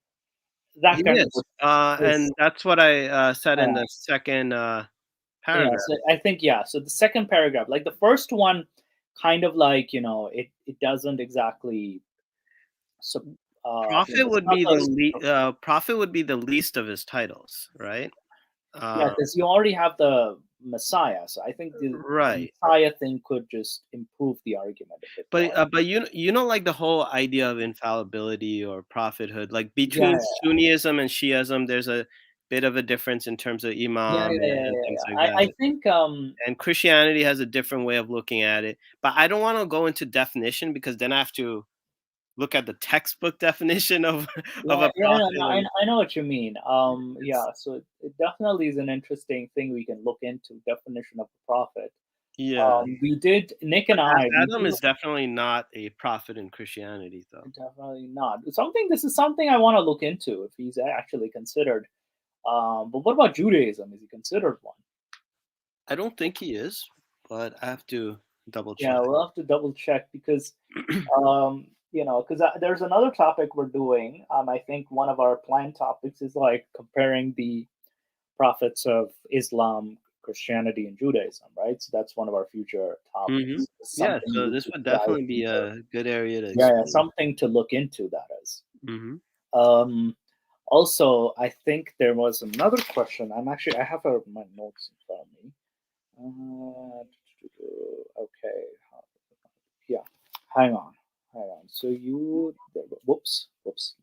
That He kind is, of and that's what I said in uh, the second yeah. paragraph. So I think, so the second paragraph, like the first one, kind of like it doesn't exactly. So Prophet it's would not be the prophet would be the least of his titles, right? yeah, Uh, because you already have the Messiah, so I think the right. Messiah thing could just improve the argument a bit more. But like the whole idea of infallibility or prophethood, like Yeah, between Sunnism and Shiism, there's a bit of a difference in terms of imam Yeah, yeah, and yeah, things yeah. like I that. think And Christianity has a different way of looking at it. But I don't want to go into definition because then I have to look at the textbook definition of of yeah, a yeah, prophet. no, no, And I know what you mean. it's, Yeah, so it definitely is an interesting thing we can look into, definition of a prophet. yeah. We did, Nick But and I, we Adam do is definitely not a prophet in Christianity, though. definitely not. This is something I want to look into if he's actually considered. But what about Judaism? Is he considered one? I don't think he is, but I have to double Yeah, check. we'll have to double check because because there's another topic we're doing. I think one of our planned topics is like comparing the prophets of Islam, Christianity, and Judaism, right? So that's one of our future Hmm. topics. Yeah, Something so we this could would dive definitely be deeper. a good area to Yeah, yeah, explore. something to look into. That is. Hmm. Um, Also, I think there was another question. I have my notes in front of me. Okay, yeah, hang on. So whoops.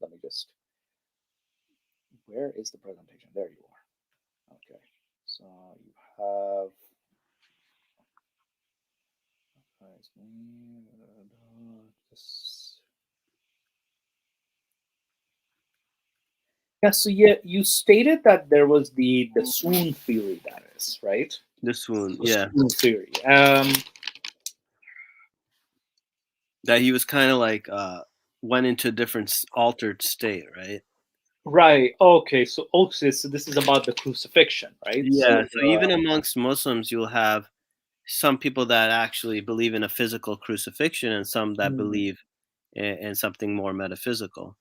Let me just. Where is the presentation? There you are. Okay, so you have. This. Yeah, so you stated that there was the swoon theory, that is, right? This one, The yeah, swoon theory. that he was kind of like went into a different altered state, right? Right. Okay. So this is about the crucifixion, right? Yeah. So So even amongst Muslims, you'll have some people that actually believe in a physical crucifixion, and some that mm, believe in something more metaphysical.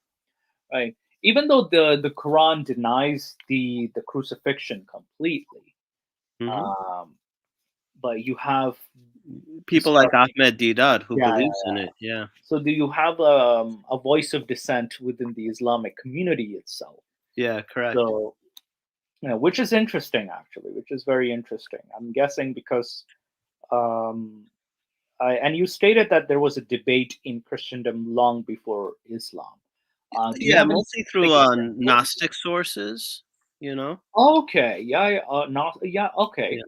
right. Even though the Quran denies the crucifixion completely, Hmm. um, but you have People like discussion. Ahmed Deedat who Yeah, believes yeah. in it. Yeah. So do you have a voice of dissent within the Islamic community itself? Yeah. Correct. So which is interesting actually, which is very interesting. I'm guessing because um, and you stated that there was a debate in Christendom long before Islam. Do you Yeah, have any mostly through specific examples? Gnostic sources. You know. Okay, yeah, yeah, not yeah, okay.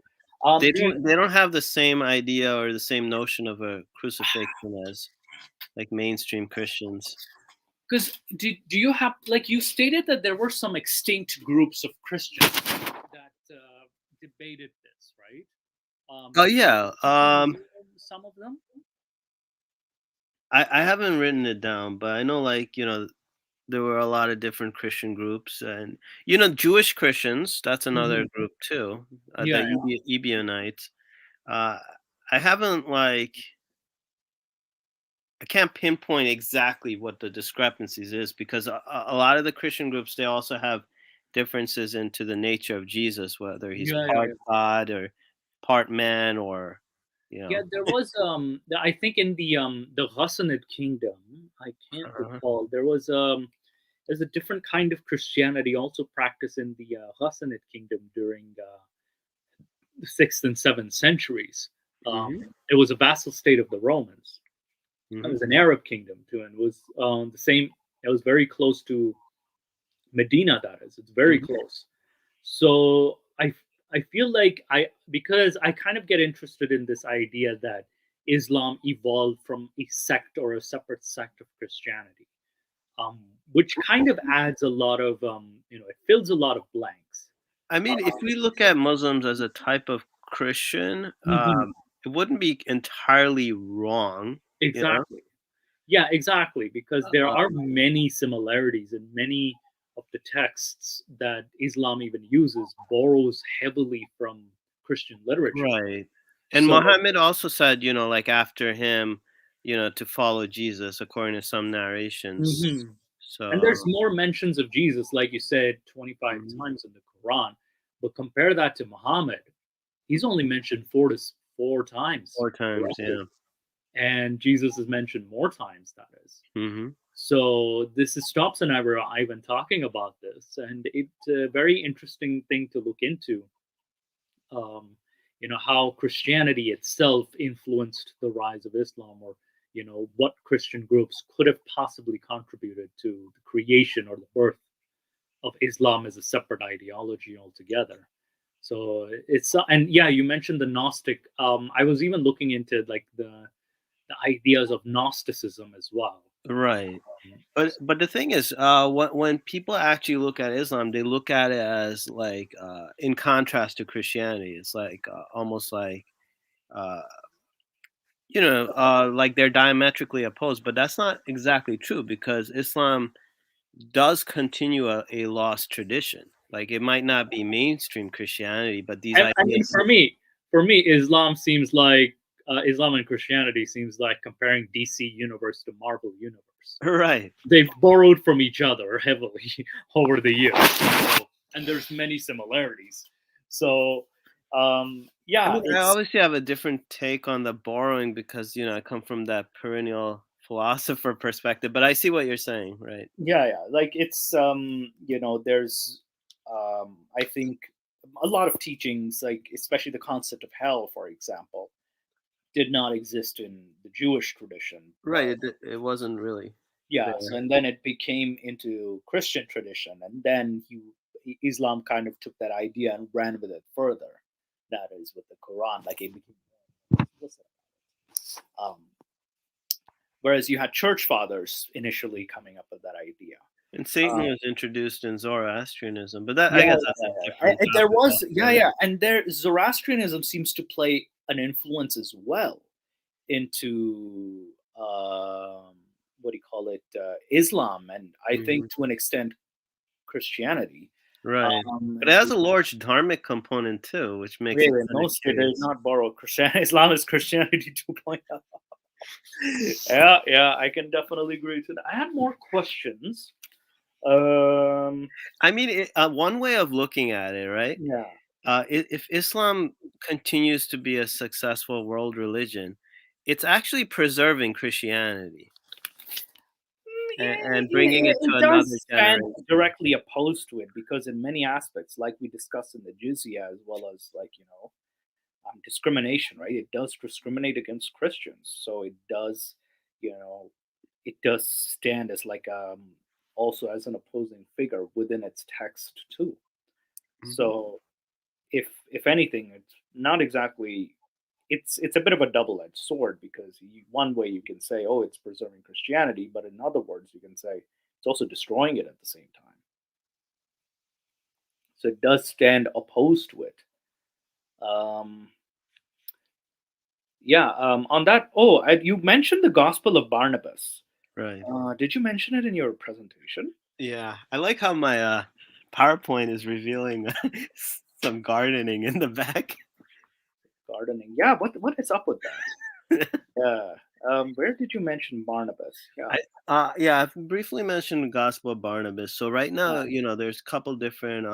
Yeah. Do you, They don't have the same idea or the same notion of a crucifixion as like mainstream Christians. because do you have, like you stated that there were some extinct groups of Christians that debated this, right? Oh Do you yeah. happen to know some of them? I haven't written it down, but I know like, there were a lot of different Christian groups and Jewish Christians, that's another Hmm. group too. The Yeah, yeah. Ebionites. Uh I haven't like I can't pinpoint exactly what the discrepancies is because a lot of the Christian groups they also have differences into the nature of Jesus, whether he's Yeah, yeah, part yeah. God or part man or you Yeah, know. there was I think in the Ghassanid kingdom, I can't Uh-huh. recall. There's a different kind of Christianity also practiced in the Ghassanid kingdom during the 6th and 7th centuries. Hmm. It was a vassal state of the Romans. It Hmm. was an Arab kingdom too, and was the same. It was very close to Medina. That is, it's very Hmm. close. So I feel like because I kind of get interested in this idea that Islam evolved from a sect or a separate sect of Christianity, um, which kind of adds a lot of it fills a lot of blanks. I mean, if we look at Muslims as a type of Christian, Mhm. it wouldn't be entirely wrong, you know? Exactly. Yeah, exactly. Because there Uh, are many similarities in many of the texts that Islam even uses, borrows heavily from Christian literature. right. And So, Muhammad also said, like after him, to follow Jesus, according to some narrations. mhm. And there's So, more mentions of Jesus, like you said, 25 mhm, times in the Quran. But compare that to Muhammad, he's only mentioned four times 4 times, directly, yeah. and Jesus is mentioned more times. That is. Hmm. So this is Stops and I were Ivan talking about this, and it's a very interesting thing to look into. Um, how Christianity itself influenced the rise of Islam, or what Christian groups could have possibly contributed to the creation or the birth of Islam as a separate ideology altogether. So it's and yeah, you mentioned the Gnostic. I was even looking into like the ideas of Gnosticism as well. Right. So, But the thing is, when people actually look at Islam, they look at it as like in contrast to Christianity. It's like almost like uh, like they're diametrically opposed. But that's not exactly true because Islam does continue a lost tradition. Like it might not be mainstream Christianity, but these I mean, ideas. for me, Islam seems like Islam and Christianity seems like comparing DC Universe to Marvel Universe. Right. They've borrowed from each other heavily over the years, so, and there's many similarities. So, I yeah, mean, I it's obviously have a different take on the borrowing because I come from that perennial philosopher perspective. But I see what you're saying, right? yeah, like it's there's I think a lot of teachings, like especially the concept of hell, for example, did not exist in the Jewish tradition, Right. but It wasn't really yeah, so there. and then it became into Christian tradition, and then Islam kind of took that idea and ran with it further. That is with the Quran, like it became more explicit. Um, whereas you had church fathers initially coming up with that idea. And Satan Um, was introduced in Zoroastrianism, but that I yeah, guess that's a different there topic was altogether. and there Zoroastrianism seems to play an influence as well into what do you call it, Islam, and I think Hmm. to an extent Christianity. Right. But it has It a large dharmic component too, which makes it really, kind of most did curious. not borrow Christianity. Islam is Christianity 2.0. Yeah, I can definitely agree to that. I had more questions. Um, I mean, one way of looking at it, right? yeah. If Islam continues to be a successful world religion, it's actually preserving Christianity and bringing it to It another does stand generation. directly opposed to it because, in many aspects, like we discussed in the jizya, as well as discrimination, right? It does discriminate against Christians, so it does, you know, it does stand as like also as an opposing figure within its text too. Mhm. So if anything, it's not exactly. It's a bit of a double-edged sword because one way you can say, oh, it's preserving Christianity, but in other words, you can say it's also destroying it at the same time. So it does stand opposed to it. Um, yeah. On that, you mentioned the Gospel of Barnabas. Right. Did you mention it in your presentation? Yeah. I like how my PowerPoint is revealing some gardening in the back. Gardening. Yeah. What is up with that? Yeah. Where did you mention Barnabas? Yeah. Yeah, I've briefly mentioned the Gospel of Barnabas. So right Yeah. now, there's a couple different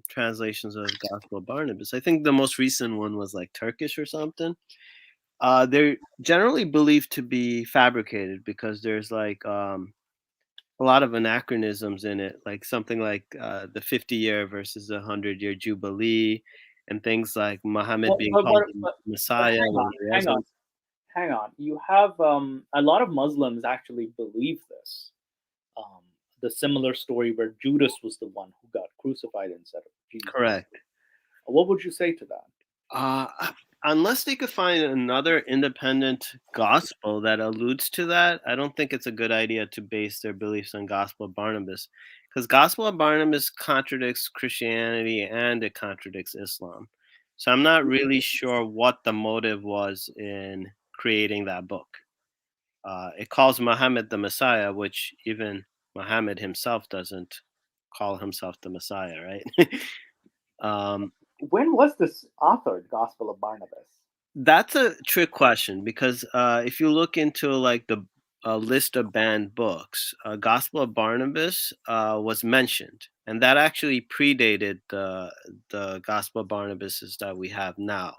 translations of Gospel of Barnabas. I think the most recent one was like Turkish or something. They're generally believed to be fabricated because there's like a lot of anachronisms in it, like something like the 50-year versus the 100-year jubilee, and things like Muhammad Well, being but, called but, the but, but Messiah hang when on, he hang on, wasn't. hang on. You have a lot of Muslims actually believe this. Um, the similar story where Judas was the one who got crucified instead of Jesus. Correct. What would you say to that? Uh, unless they could find another independent gospel that alludes to that, I don't think it's a good idea to base their beliefs on Gospel of Barnabas, because Gospel of Barnabas contradicts Christianity and it contradicts Islam. So I'm not really sure what the motive was in creating that book. It calls Muhammad the Messiah, which even Muhammad himself doesn't call himself the Messiah, right? um, When was this authored, Gospel of Barnabas? That's a trick question because if you look into like the list of banned books, Gospel of Barnabas was mentioned, and that actually predated the Gospel of Barnabas that we have now.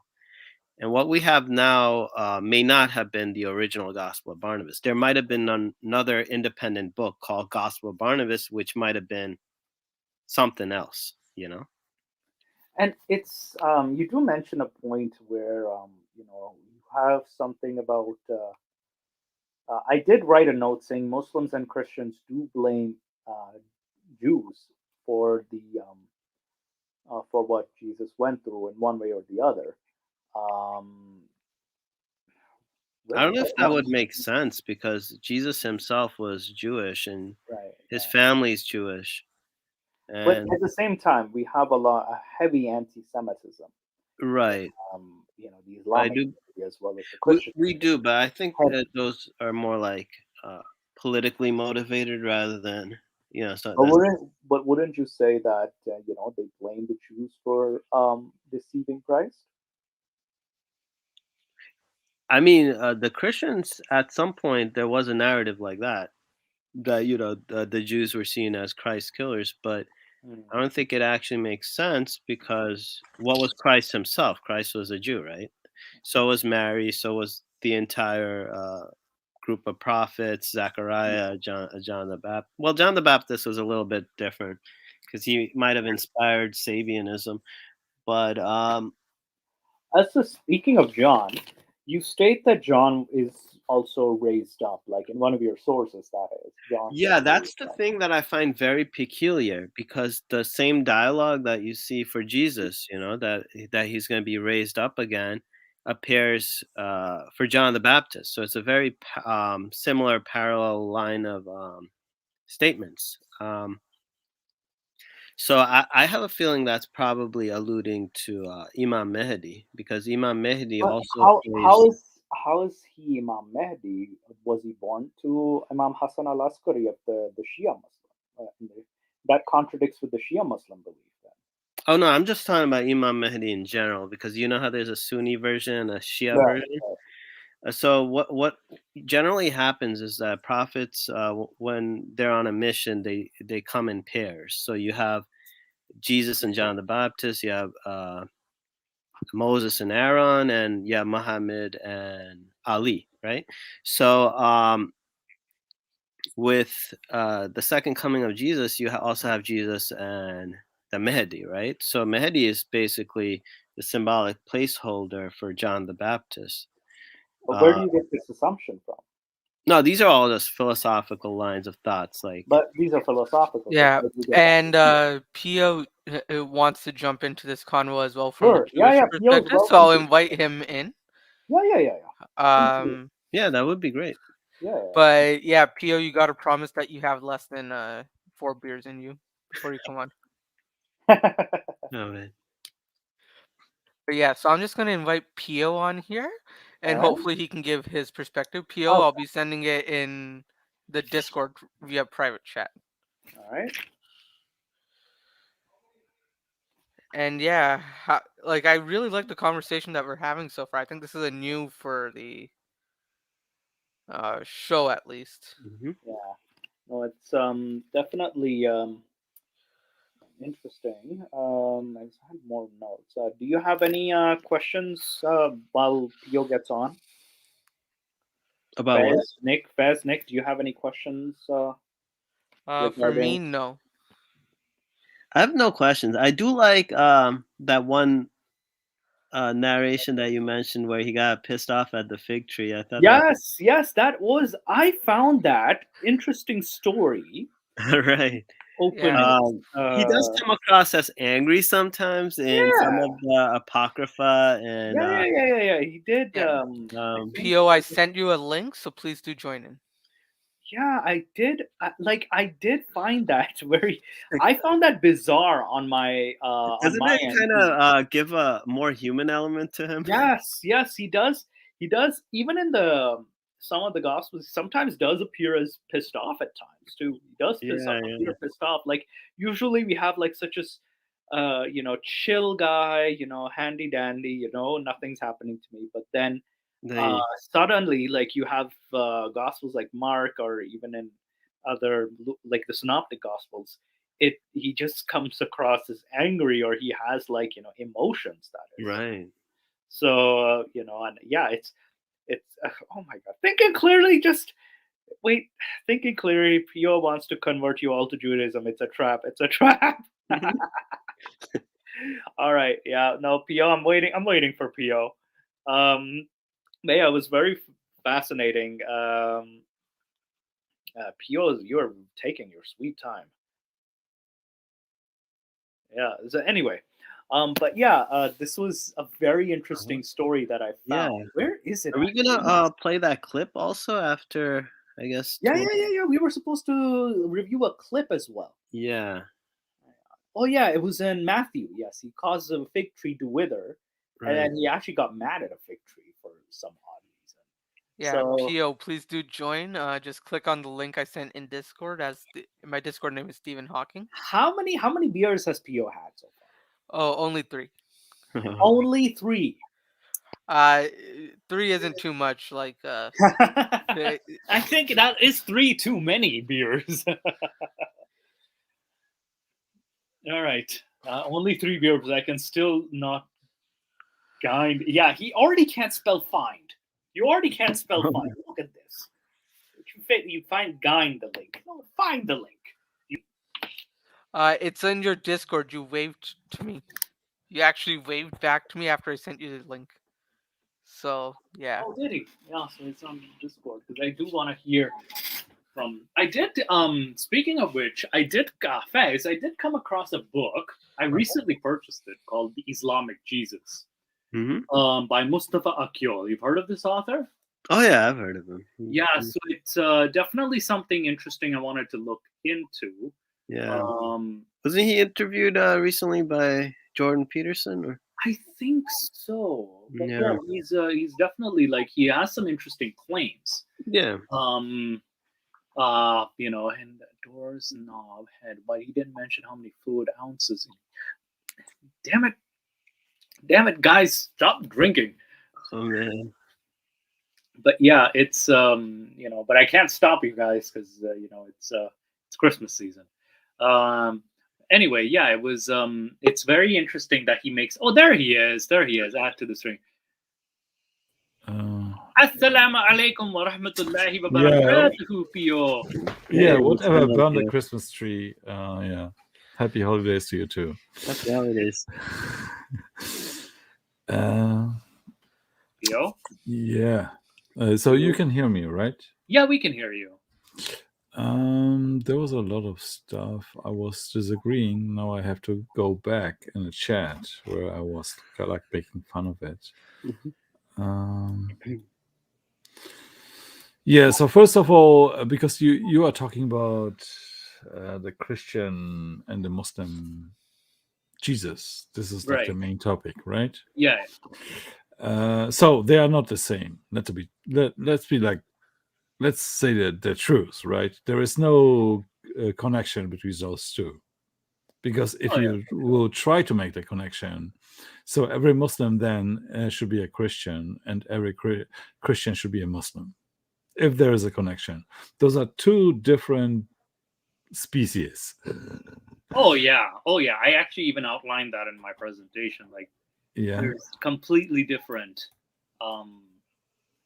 And what we have now may not have been the original Gospel of Barnabas. There might have been another independent book called Gospel of Barnabas, which might have been something else. And it's you do mention a point where you have something about. I did write a note saying Muslims and Christians do blame uh, Jews for the for what Jesus went through in one way or the other. Um, I don't know if very that much. would make sense because Jesus himself was Jewish and Right, his right. family's Jewish. But And at the same time, we have a heavy anti-Semitism. right, The I Islamic do. community as well as the We, Christian we do, but I think community. those are more like politically motivated rather than So But that's. wouldn't you say that they blame the Jews for deceiving Christ? I mean, the Christians at some point there was a narrative like that the Jews were seen as Christ killers, but Hmm. I don't think it actually makes sense because what was Christ himself? Christ was a Jew, right? So was Mary. So was the entire group of prophets, Zechariah, John the Baptist. Well, John the Baptist was a little bit different because he might have inspired Sabianism, but Speaking of John, you state that John is also raised up, like in one of your sources. That is, John was yeah, that's raised the up. thing that I find very peculiar because the same dialogue that you see for Jesus, that he's going to be raised up again, appears for John the Baptist. So it's a very similar parallel line of statements. So I have a feeling that's probably alluding to Imam Mehdi because Imam Mehdi But also how plays. how is he Imam Mehdi? Was he born to Imam Hassan al-Askari of the Shia Muslim? That contradicts with the Shia Muslim belief. Then. Oh no, I'm just talking about Imam Mehdi in general because you know how there's a Sunni version and a Shia Right. version. So what generally happens is that prophets, when they're on a mission, they come in pairs. So you have Jesus and John the Baptist, you have Moses and Aaron, and you have Muhammad and Ali, right? So with the second coming of Jesus, you also have Jesus and the Mehdi, right? So Mehdi is basically the symbolic placeholder for John the Baptist. But where do you get this assumption from? No, these are all just philosophical lines of thoughts. Like, But these are philosophical. So Yeah, how did you get and that? Pio wants to jump into this convo as well from a Sure. Yeah, Jewish yeah. Pio's perspective, so welcome I'll to. invite him in. Yeah, yeah, yeah, yeah. Um, yeah, that would be great. Yeah. but yeah, Pio, you got to promise that you have less than 4 beers in you before you come on. Yeah. Oh man. But yeah, so I'm just gonna invite Pio on here, All and right. hopefully he can give his perspective. Pio, Okay. I'll be sending it in the Discord via private chat. All right. And yeah, like I really like the conversation that we're having so far. I think this is a new for the show at least. Mm-hmm. Yeah. No, it's definitely interesting. I just had more notes. Do you have any questions while Pio gets on? About what? Fez, Nick, do you have any questions For me, regarding? no. I have no questions. I do like that one narration that you mentioned where he got pissed off at the fig tree. I thought that Yes, yes, that was. I found that interesting story. right. Yeah, Open. He does come across as angry sometimes in some Yeah, of the apocrypha and yeah. He did. yeah. I think. Pio, I sent you a link, so please do join in. Yeah, I did. I did find that very. I found that bizarre on doesn't my it end kind too. of give a more human element to him? Yes, yes, he does. He does. Even in the some of the gospels, he sometimes does appear as pissed off at times too. He does Yeah, appear yeah. pissed off. Like usually we have like such a chill guy, handy dandy, nothing's happening to me. But then uh, They suddenly, like you have gospels like Mark or even in other like the synoptic gospels, he just comes across as angry or he has like emotions, that is. right. So and yeah, it's oh my god, thinking clearly. Just wait, thinking clearly. Pio wants to convert you all to Judaism. It's a trap. It's a trap. All right, yeah, no, Pio. I'm waiting for Pio. Um, but yeah, it was very fascinating. Pio, you're taking your sweet time. yeah. So anyway, but yeah, this was a very interesting story that I found. Yeah. Where is it? Are we actually? gonna play that clip also after? I guess. Yeah. We were supposed to review a clip as well. Yeah. Oh yeah, it was in Matthew. Yes, he caused a fig tree to wither, and Right. then he actually got mad at a fig tree for some odd reason. Yeah, So PO, please do join. Just click on the link I sent in Discord. My Discord name is Stephen Hawking. how many beers has PO had so far? Oh, only 3. Only 3. 3 isn't too much. Like, I think that is 3 too many beers. All right, only 3 beers. I can still not Gind. Yeah, he already can't spell find. You already can't spell find. Look at this. You find Gind the link. No, find the link. it's in your Discord. You waved to me. You actually waved back to me after I sent you the link. So yeah. Oh, did he? Yeah, so it's on Discord because I do want to hear from. I did. Speaking of which, Faiz, I did come across a book. I recently purchased it called "The Islamic Jesus," by Mustafa Akyol. You've heard of this author? Oh yeah, I've heard of him. Yeah, so it's definitely something interesting I wanted to look into. Yeah. Wasn't he interviewed recently by Jordan Peterson? Or? I think so. But yeah, he's definitely like he has some interesting claims. Yeah. And Doors knob head, but he didn't mention how many fluid ounces. Damn it, guys, stop drinking. Oh man. But yeah, it's but I can't stop you guys because it's Christmas season. Anyway, yeah, it was it's very interesting that he makes. Oh, there he is. Add to the string. Assalamu alaikum wa rahmatullahi wa barakatuhu, Pio. Yeah, whatever, burn the Christmas tree. Yeah. Happy holidays to you too. Happy holidays. Pio? Yeah. So you can hear me, right? Yeah, we can hear you. There was a lot of stuff I was disagreeing. Now I have to go back in the chat where I was like making fun of it. Yeah, so first of all, because you are talking about the Christian and the Muslim Jesus, this is like the main topic, right? Yeah. So they are not the same. Let's say the truth, right? There is no connection between those two, because if you will try to make the connection, so every Muslim then should be a Christian, and every Christian should be a Muslim. If there is a connection, those are two different species. Oh yeah. I actually even outlined that in my presentation. Like, there's completely different.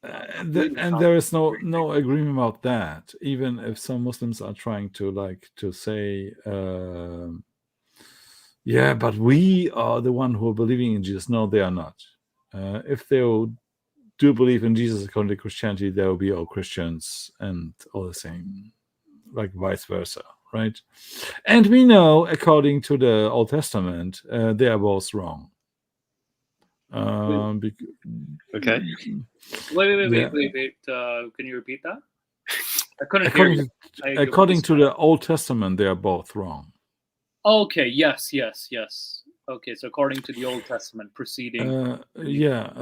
And there is no agreement about that. Even if some Muslims are trying to say, yeah, but we are the one who are believing in Jesus. No, they are not. If they do believe in Jesus according to Christianity, there will be all Christians and all the same, like vice versa, right? And we know, according to the Old Testament, they are both wrong. Okay. Wait. Can you repeat that? I couldn't hear you. According to the Old Testament, they are both wrong. Okay. Yes. Okay, so according to the Old Testament, preceding.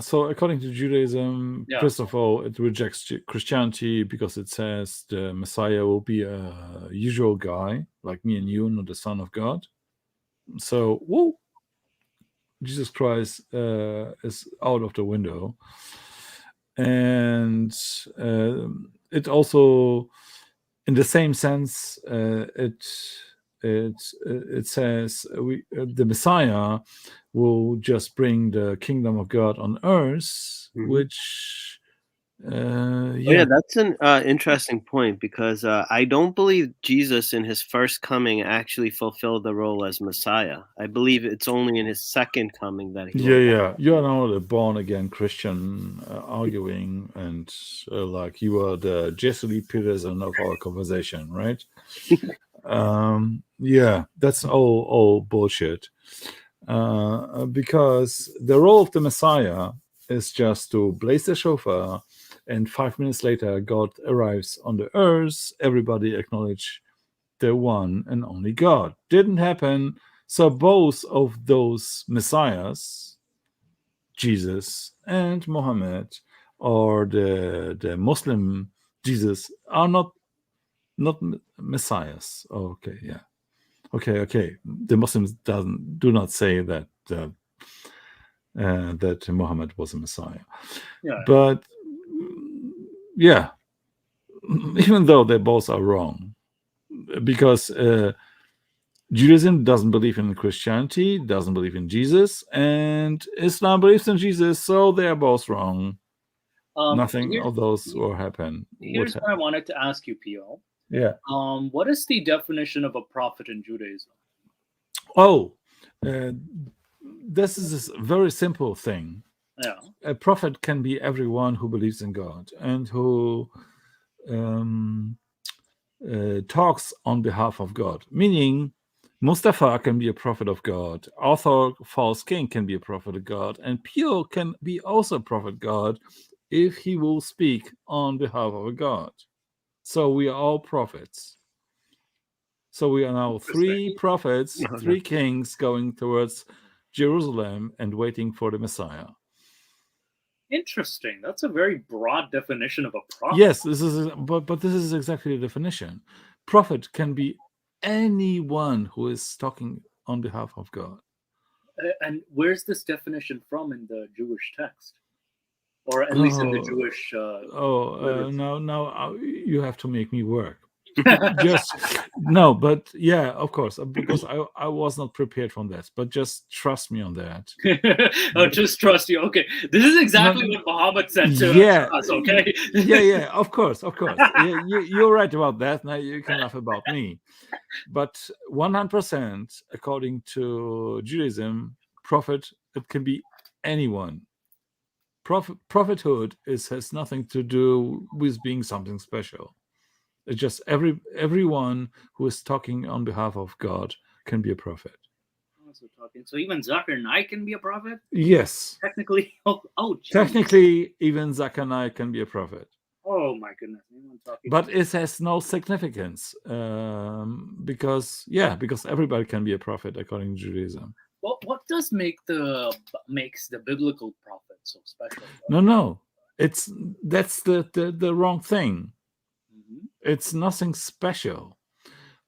So according to Judaism, first of all, it rejects Christianity because it says the Messiah will be a usual guy like me and you, not the Son of God. So, Jesus Christ is out of the window. And it also, in the same sense, it says the Messiah will just bring the kingdom of God on earth, which that's an interesting point, because I don't believe Jesus in his first coming actually fulfilled the role as Messiah. I believe it's only in his second coming that he you are now the born again Christian arguing, and like you are the Jesse Lee Peterson of our conversation, right? Yeah, that's all bullshit. Because the role of the Messiah is just to blaze the shofar, and 5 minutes later, God arrives on the earth. Everybody acknowledge the one and only God. Didn't happen. So both of those messiahs, Jesus and Muhammad, or the Muslim Jesus, are not messiahs. Okay, yeah. Okay. The Muslims do not say that that Muhammad was a messiah. Yeah. But yeah, even though they both are wrong, because Judaism doesn't believe in Christianity, doesn't believe in Jesus, and Islam believes in Jesus, so they are both wrong. Nothing of those will happen. Here's what I wanted to ask you, Pio. Yeah. What is the definition of a prophet in Judaism? Oh, this is a very simple thing. Yeah. A prophet can be everyone who believes in God and who talks on behalf of God. Meaning, Mustafa can be a prophet of God, Arthur False King can be a prophet of God, and Pio can be also a prophet of God if he will speak on behalf of a God. So we are all prophets. So we are now 3 prophets, 3 kings going towards Jerusalem and waiting for the Messiah. Interesting. That's a very broad definition of a prophet. Yes, but this is exactly the definition. Prophet can be anyone who is talking on behalf of God. And where's this definition from in the Jewish text, or at least in the Jewish? Now you have to make me work. Just no, but yeah, of course, because I was not prepared from that. But just trust me on that. Just trust you. Okay, this is exactly what Muhammad said to us. Okay. yeah, of course. You're right about that. Now you can laugh about me, but 100% according to Judaism, prophet, it can be anyone. Prophethood has nothing to do with being something special. It's just everyone who is talking on behalf of God can be a prophet. So even Zakir Naik can be a prophet? Yes. Technically? Technically, even Zakir Naik can be a prophet. Oh my goodness. But it has no significance because everybody can be a prophet according to Judaism. Well, what does makes the biblical prophet so special? No. That's the wrong thing. It's nothing special.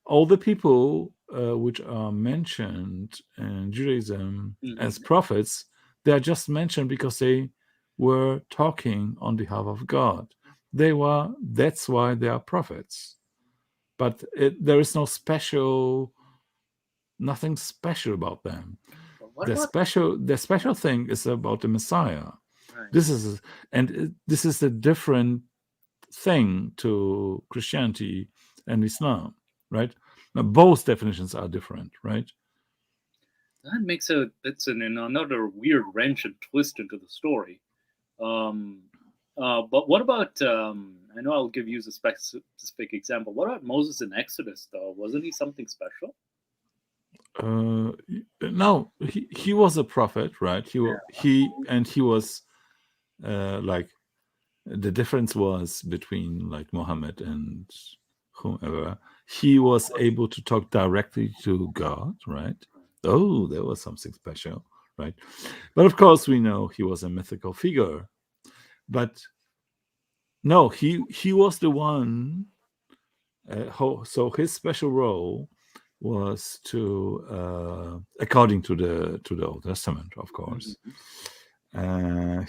All the people which are mentioned in Judaism as prophets, they are just mentioned because they were talking on behalf of God. That's why they are prophets. But there is nothing special about them. The special thing is about the Messiah. Right. This is a different thing to Christianity and Islam, right? Now both definitions are different, right? That makes another weird wrench and twist into the story. But what about? I know I'll give you a specific example. What about Moses in Exodus, though? Wasn't he something special? No, he was a prophet, right? He was like. The difference was between like Muhammad and whomever. He was able to talk directly to God, right? Oh, there was something special, right? But of course, we know he was a mythical figure. But no, he was the one. So his special role was to, according to the Old Testament, of course.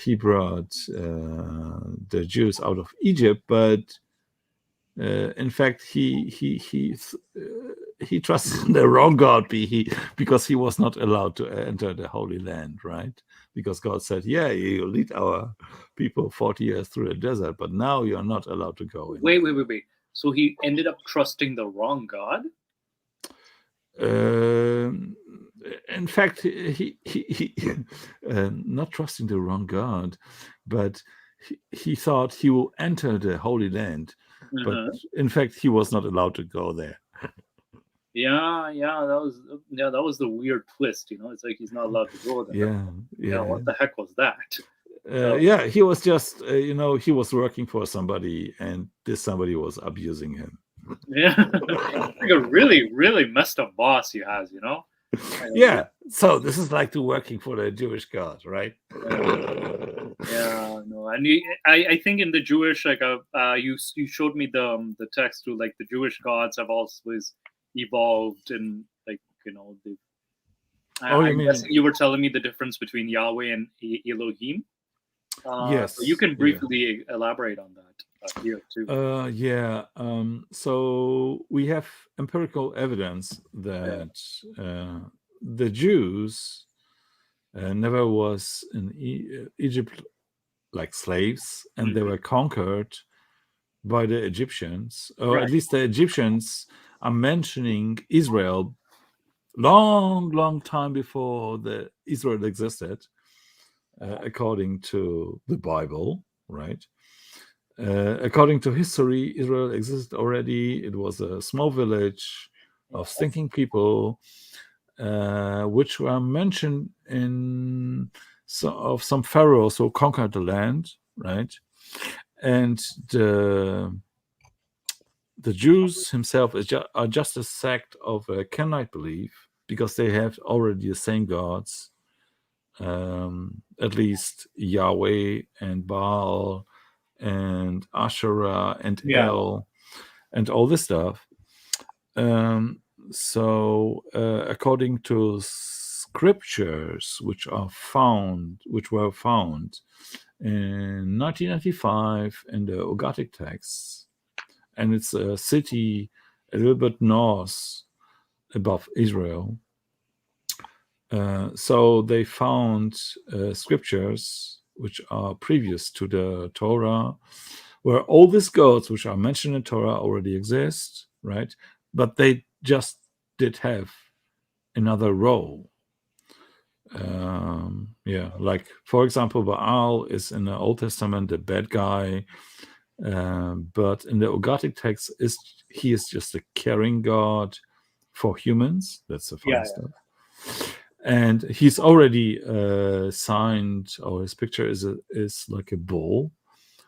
He brought the Jews out of Egypt, but in fact, he trusted the wrong God because he was not allowed to enter the Holy Land, right? Because God said, "Yeah, you lead our people 40 years through the desert, but now you are not allowed to go in." Wait. So he ended up trusting the wrong God? In fact, he not trusting the wrong God, but he thought he will enter the Holy Land. But in fact, he was not allowed to go there. Yeah, that was the weird twist. It's like he's not allowed to go there. Yeah. What the heck was that? So, Yeah, he was just, he was working for somebody, and this somebody was abusing him. yeah, like a really, really messed up boss he has. Yeah, so this is like to working for the Jewish God, right? Yeah, no, and I think in the Jewish, like, you showed me the text too. Like the Jewish gods have always evolved, and like they. I'm guessing you were telling me the difference between Yahweh and Elohim. Yes. So you can briefly elaborate on that here too. Yeah. So we have empirical evidence that the Jews never was in Egypt like slaves, and they were conquered by the Egyptians, or at least the Egyptians are mentioning Israel long time before the Israel existed, according to the Bible, right? According to history, Israel existed already. It was a small village of stinking people, which were mentioned in of some pharaohs who conquered the land, right? And the Jews himself are just a sect of a Canaanite belief, because they have already the same gods, at least Yahweh and Baal and Asherah and El and all this stuff. So according to scriptures which were found in 1995 in the Ugaritic texts, and it's a city a little bit north above Israel. So they found scriptures which are previous to the Torah, where all these gods which are mentioned in Torah already exist, right? But they just did have another role. Like, for example, Baal is in the Old Testament the bad guy, but in the Ugaritic text he is just a caring god for humans. That's the fun stuff. And he's already signed, or his picture is like a bull,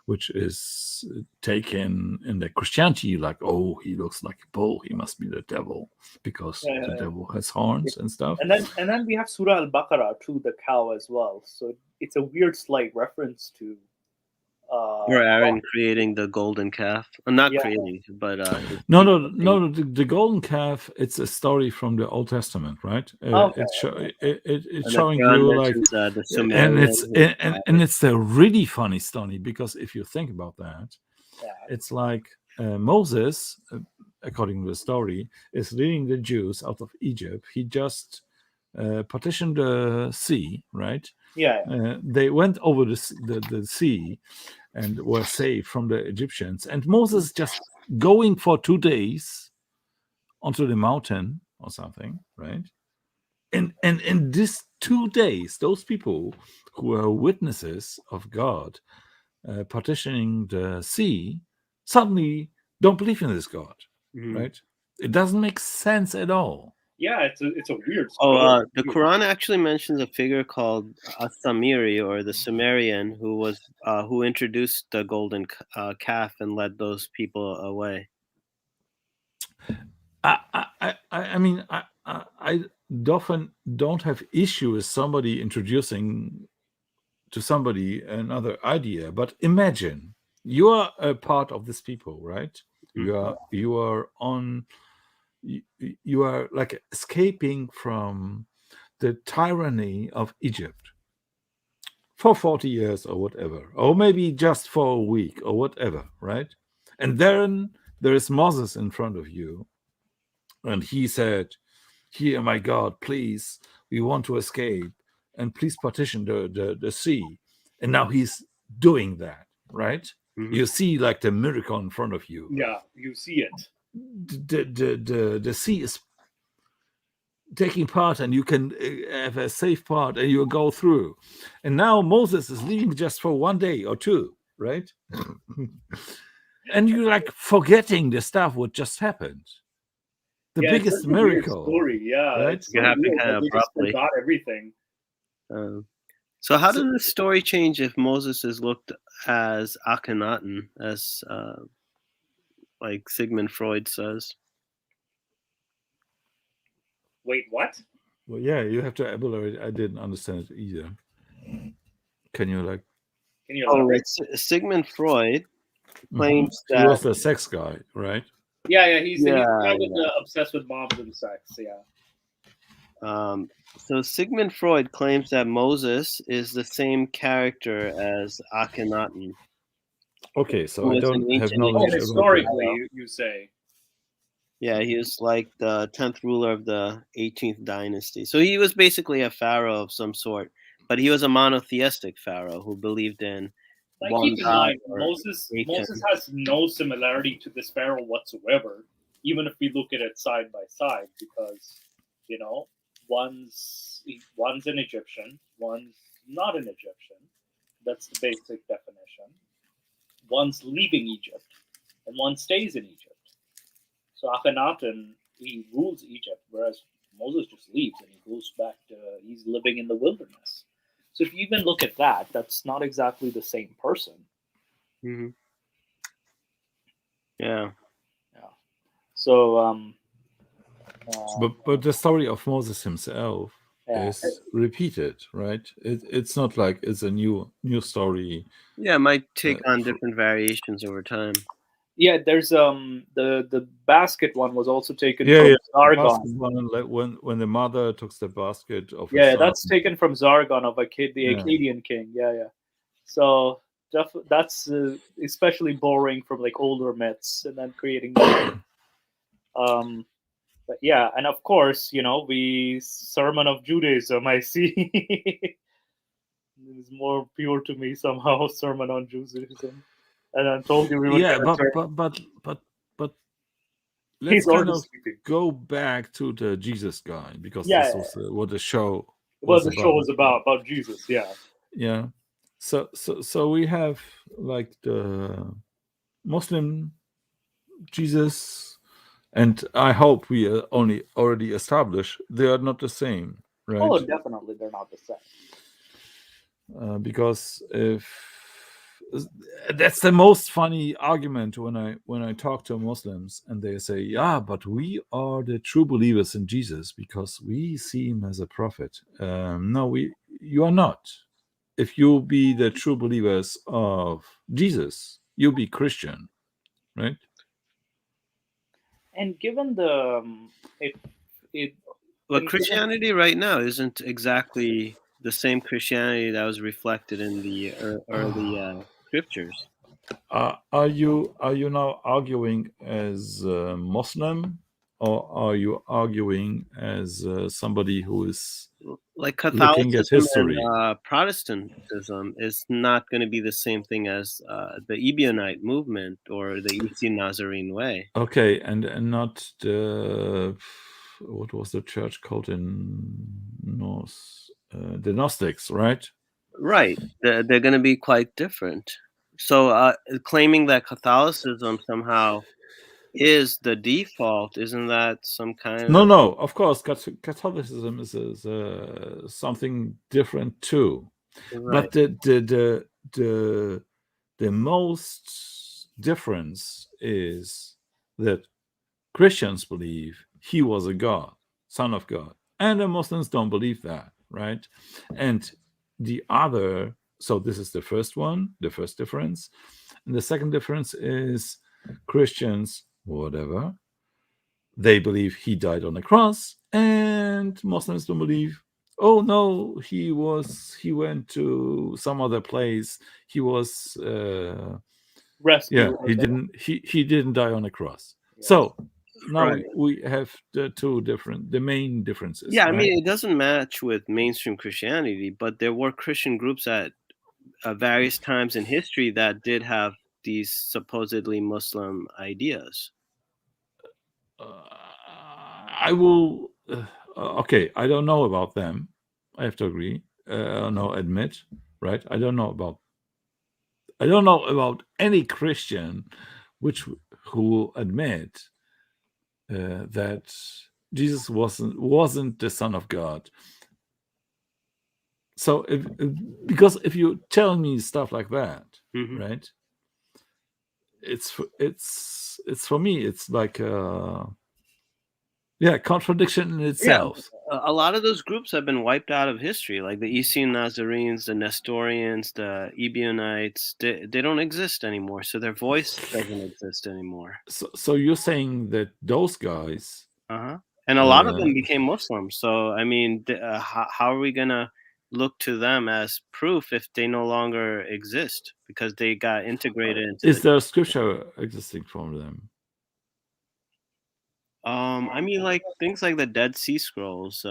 which is taken in the Christianity like, oh, he looks like a bull, he must be the devil, because the devil has horns and stuff. And then we have Surah Al-Baqarah too, the cow as well. So it's a weird slight reference to or Aaron creating the golden calf. Not creating, but no. The golden calf. It's a story from the Old Testament, right? It's showing you like, and it's a really funny story, because if you think about that, it's like Moses, according to the story, is leading the Jews out of Egypt. He just partitioned the sea, right? They went over the sea and were saved from the Egyptians. And Moses just going for 2 days onto the mountain or something, right? And in these 2 days, those people who are witnesses of God partitioning the sea suddenly don't believe in this God, right? It doesn't make sense at all. Yeah, it's a weird story. The Quran actually mentions a figure called As-Samiri, or the Sumerian, who introduced the golden calf and led those people away. I mean, I often don't have issue with somebody introducing to somebody another idea, but imagine you are a part of these people, right? You are like escaping from the tyranny of Egypt for 40 years or whatever, or maybe just for a week or whatever, right? And then there is Moses in front of you, and he said, "Here, my God, please, we want to escape, and please partition the sea." And now he's doing that, right? You see like the miracle in front of you. Yeah, you see it. The sea is taking part, and you can have a safe part, and you go through. And now Moses is leaving just for 1 day or 2, right? And you're like forgetting the stuff what just happened. the Yeah, it's biggest such a weird miracle, story. Yeah, right? it's so It happened weird kind that of they just abruptly. forgot everything. So how So- does the story change if Moses is looked as Akhenaten, as like Sigmund Freud says? Wait, what? Well, yeah, you have to elaborate. I didn't understand it either. Can you like? Can you Oh, elaborate? like Sigmund Freud Mhm. claims He that was the sex guy, right? Yeah, he's the guy with yeah. the obsessed with moms and sex. Yeah. So Sigmund Freud claims that Moses is the same character as Akhenaten, Okay, so who I was an don't have ancient knowledge Egyptian about that. Historically, you say. Yeah, he was like the 10th ruler of the 18th dynasty. So he was basically a pharaoh of some sort, but he was a monotheistic pharaoh who believed in Like, one keep in god mind, or Moses Satan. has no similarity to this pharaoh whatsoever, even if we look at it side by side, because one's an Egyptian, one's not an Egyptian. That's the basic definition. One's leaving Egypt, and one stays in Egypt. So Akhenaten, he rules Egypt, whereas Moses just leaves and he goes back to he's living in the wilderness. So if you even look at that, that's not exactly the same person. Mm-hmm. Yeah. Yeah. So But the story of Moses himself yeah. is repeated, right? It's not like it's a new story. Yeah, it might take on for- different variations over time. Yeah, there's the basket one was also taken Yeah, from yeah. The Zargon. basket one, like when the mother took the basket of her Yeah, son. that's taken from Zargon of the Yeah. Akkadian king. Yeah. So that's especially borrowing from like older myths and then creating new. But yeah, and of course, we Sermon of Judaism. I see is more pure to me somehow. Sermon on Judaism, and I told you we would Yeah, get a term. but let's He's kind already of sleeping. go back to the Jesus guy because Yeah, this was what the show Well, was the about. show was about Jesus. Yeah. Yeah. So we have like the Muslim Jesus, and I hope we already established they are not the same, right? Oh, definitely, they're not the same. Because if that's the most funny argument when I talk to Muslims and they say, yeah, but we are the true believers in Jesus because we see him as a prophet. No, you are not. If you be the true believers of Jesus, you'll be Christian, right? And given the But Christianity right now isn't exactly the same Christianity that was reflected in the early scriptures. Are you now arguing as a Muslim, or are you arguing as somebody who is Like looking at Catholicism history? and Protestantism is not going to be the same thing as the Ebionite movement or the Eastern Nazarene way. Okay, and not the what was the church called in North? The Gnostics, right? Right. They're going to be quite different. So claiming that Catholicism somehow is the default, isn't that some kind of... No. Of course, Catholicism is something different too. Right. But the most difference is that Christians believe he was a God, son of God, and the Muslims don't believe that, right? And the other, so this is the first one, the first difference. And the second difference is Christians, whatever, they believe he died on the cross, and Muslims don't believe, oh no, he went to some other place, he was rescue. he didn't die on a cross. Yes. So now Right. we have the main differences. Yeah, I right? mean, it doesn't match with mainstream Christianity, but there were Christian groups at various times in history that did have these supposedly Muslim ideas. I will okay, I don't know about them, I have to agree, admit, right? I don't know about any Christian who admit that Jesus wasn't the Son of God. So because if you tell me stuff like that, Mhm. right? It's for me. It's like contradiction in Yeah, itself. a lot of those groups have been wiped out of history, like the Essene Nazarenes, the Nestorians, the Ebionites. They don't exist anymore, so their voice doesn't exist anymore. So you're saying that those guys, And a lot of them became Muslims. So I mean, how are we gonna look to them as proof if they no longer exist because they got integrated into is there scripture existing from them? I mean, like things like the Dead Sea Scrolls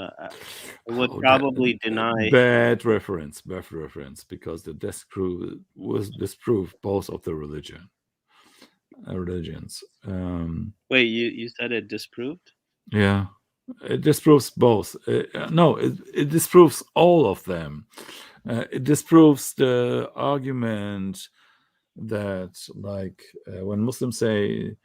would probably deny. Bad reference, because the disprove both of the religions. Wait, you said it disproved? Yeah, it disproves both. No, it disproves all of them. It disproves the argument that, like, when Muslims say,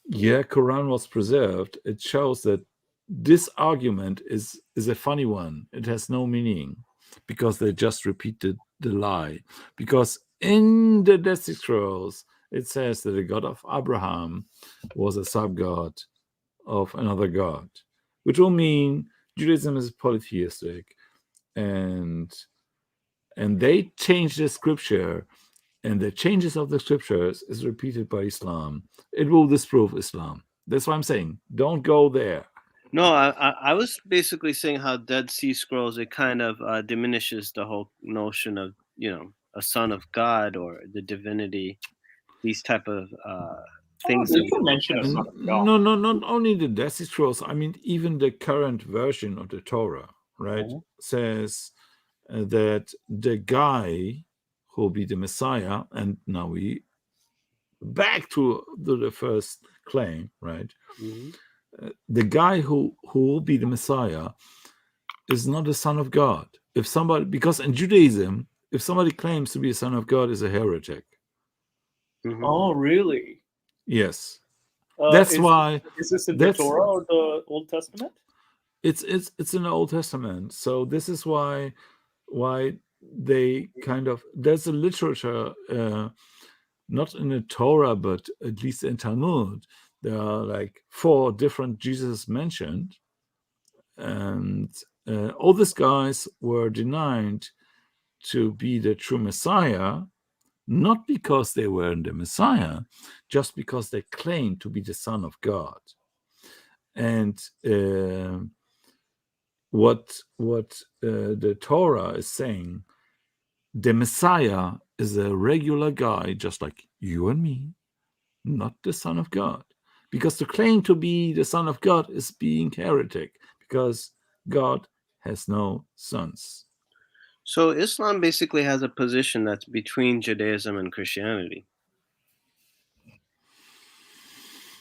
Quran was preserved, it shows that this argument is a funny one. It has no meaning because they just repeated the lie. Because in the Dead Sea Scrolls, it says that the God of Abraham was a sub-god of another god, which will mean Judaism is polytheistic, and they change the scripture, and the changes of the scriptures is repeated by Islam. It will disprove Islam. That's why I'm saying don't go there. No, I was basically saying how Dead Sea Scrolls, it kind of diminishes the whole notion of, a son of God or the divinity, these type of things. You can mention a son of God. No, not only the Dead Sea Scrolls. I mean, even the current version of the Torah, right, says that the guy who will be the Messiah, and now we back to the first claim, right? The guy who will be the Messiah is not the Son of God. If somebody, because in Judaism, if somebody claims to be a son of God, is a heretic. Oh, really? Yes. That's why. Is this in the Torah or the Old Testament? It's in the Old Testament. So this is why they kind of, there's a literature, not in the Torah, but at least in Talmud, there are like 4 different Jesus mentioned, and all these guys were denied to be the true Messiah, not because they were the Messiah, just because they claimed to be the Son of God. And what the Torah is saying, the Messiah is a regular guy, just like you and me, not the Son of God. Because to claim to be the Son of God is being heretic, because God has no sons. So Islam basically has a position that's between Judaism and Christianity,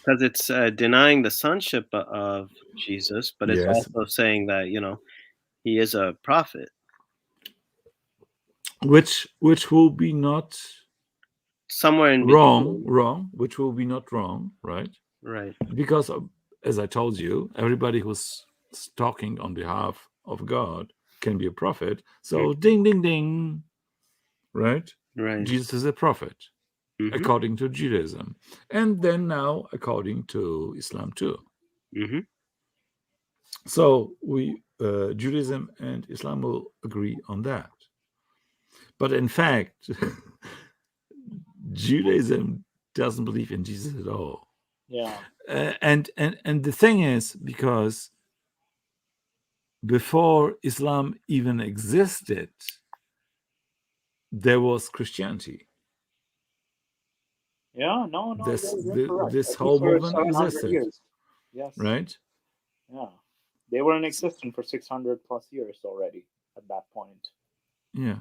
because it's denying the sonship of Jesus, but it's also saying that he is a prophet, which will be not somewhere in wrong, which will be not wrong, right? Right. Because as I told you, everybody who's talking on behalf of God can be a prophet. So ding, ding, ding, right? Jesus is a prophet, according to Judaism, and then now according to Islam too. So we Judaism and Islam will agree on that. But in fact, Judaism doesn't believe in Jesus at all. Yeah. And the thing is, because before Islam even existed, there was Christianity. Yeah, no. This whole movement existed. Years. Yes. Right? Yeah. They were in existence for 600 plus years already at that point. Yeah.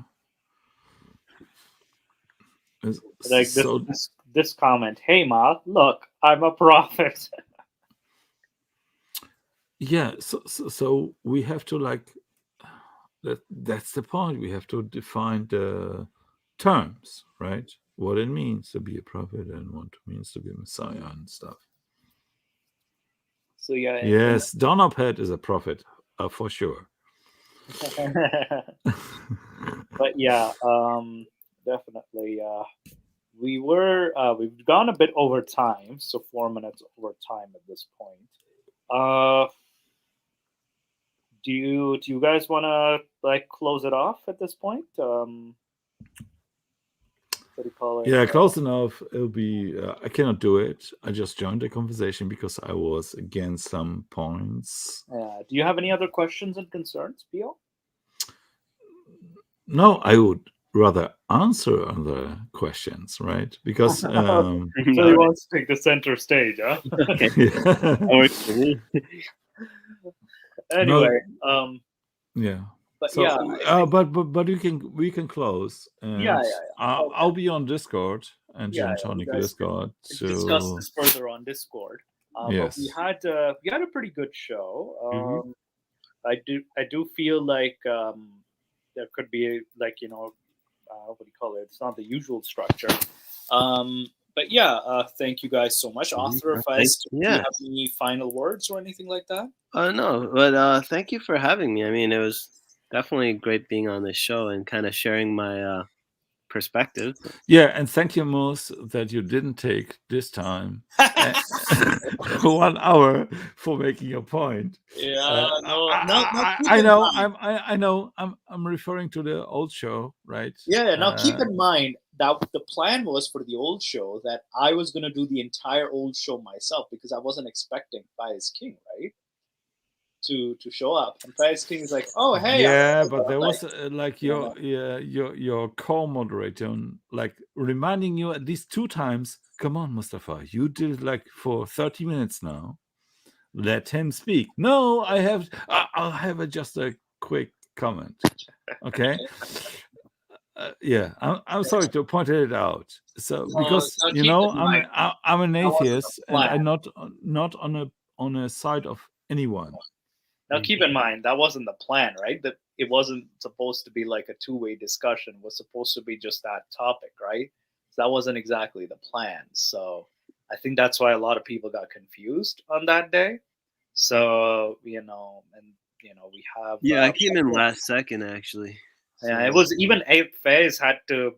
Like this comment, hey Ma, look, I'm a prophet. Yeah, so we have to that's the point. We have to define the terms, right? What it means to be a prophet and what it means to be a Messiah and stuff. So yeah. Yes, Donopet is a prophet for sure. But yeah, definitely. We've gone a bit over time, so 4 minutes over time at this point. Do you guys want to like close it off at this point? What do you call it? Yeah, close enough. It'll be. I cannot do it. I just joined the conversation because I was against some points. Do you have any other questions and concerns, Pio? No, I would rather answer other questions, right? Because So he wants to take the center stage, huh? That works for me. Anyway, yeah. but So, yeah, but we can close, and yeah. I'll be on Discord and Yeah, Geontonic you guys Discord discuss to this further on Discord. But yes. we had a pretty good show. I do feel like there could be like what do you call it? It's not the usual structure. But yeah, thank you guys so much. Author of Fez, do you have any final words or anything like that? No, but thank you for having me. I mean, it was definitely great being on this show and kind of sharing my perspective. Yeah, and thank you, Moose, that you didn't take this time 1 hour for making your point. Yeah, I know. I know. I'm referring to the old show, right? Yeah. Now keep in mind that the plan was for the old show that I was going to do the entire old show myself because I wasn't expecting Faiz King, right, to show up. And Faiz King is like, "Oh, hey." Yeah, but there was like your co-moderator, like reminding you at least 2 times. Come on, Mustafa, you did it like for 30 minutes now. Let him speak. No, I'll have just a quick comment. Okay. Yeah, I'm sorry to point it out. So because I'm an atheist and I'm not on a side of anyone. Now keep in mind that wasn't the plan, right? That it wasn't supposed to be like a two-way discussion. It was supposed to be just that topic, right? So that wasn't exactly the plan. So I think that's why a lot of people got confused on that day. So we have. Yeah, I came in last second actually. Yeah, it was even Faiz had to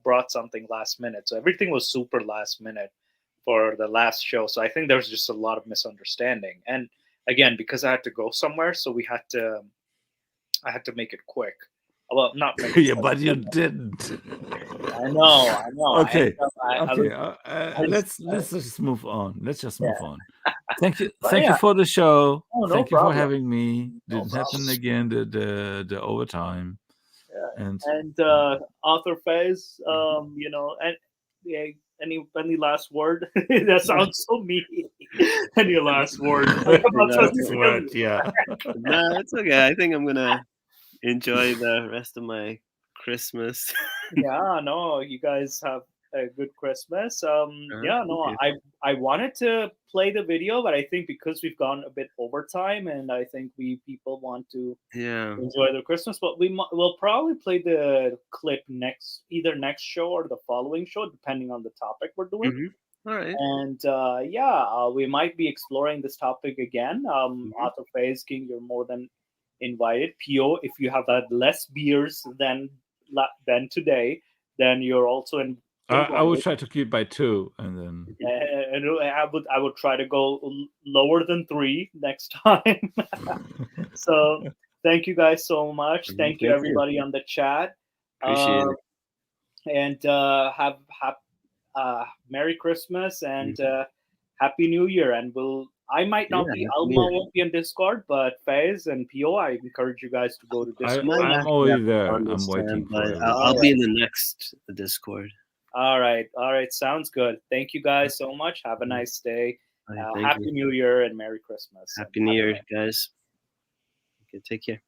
brought something last minute, so everything was super last minute for the last show. So I think there was just a lot of misunderstanding, and again, because I had to go somewhere, so I had to make it quick. Well, not make it yeah, but you didn't. I know. Okay. Let's just move on. Let's just move on. Thank you for the show. Oh, no Thank you problem. for having me. Didn't happen again. The overtime. Yeah. And Author Fez, and yeah, any last word? That sounds so mean. Any last word? Yeah. No, it's okay. I think I'm gonna enjoy the rest of my Christmas. Yeah, no, you guys have a good Christmas. I wanted to play the video, but I think because we've gone a bit overtime, and I think people want to enjoy their Christmas, but we'll probably play the clip either next show or the following show, depending on the topic we're doing. Mm-hmm. All right. And we might be exploring this topic again. Author Faiz King, you're more than invited. Pio, if you have had less beers than today, then you're also in. I would try to keep by 2, and then. And I would try to go lower than 3 next time. So thank you guys so much. Thank you everybody on the chat. Appreciate it. And have Merry Christmas and Happy New Year. And I might not be. Alma won't be on Discord, but Faiz and Pio, I encourage you guys to go to Discord. I'm already there. I'm waiting for you. I'll be in the next Discord. All right. Sounds good. Thank you guys so much. Have a nice day. Happy New Year and Merry Christmas. Happy New Year, guys. Okay, take care.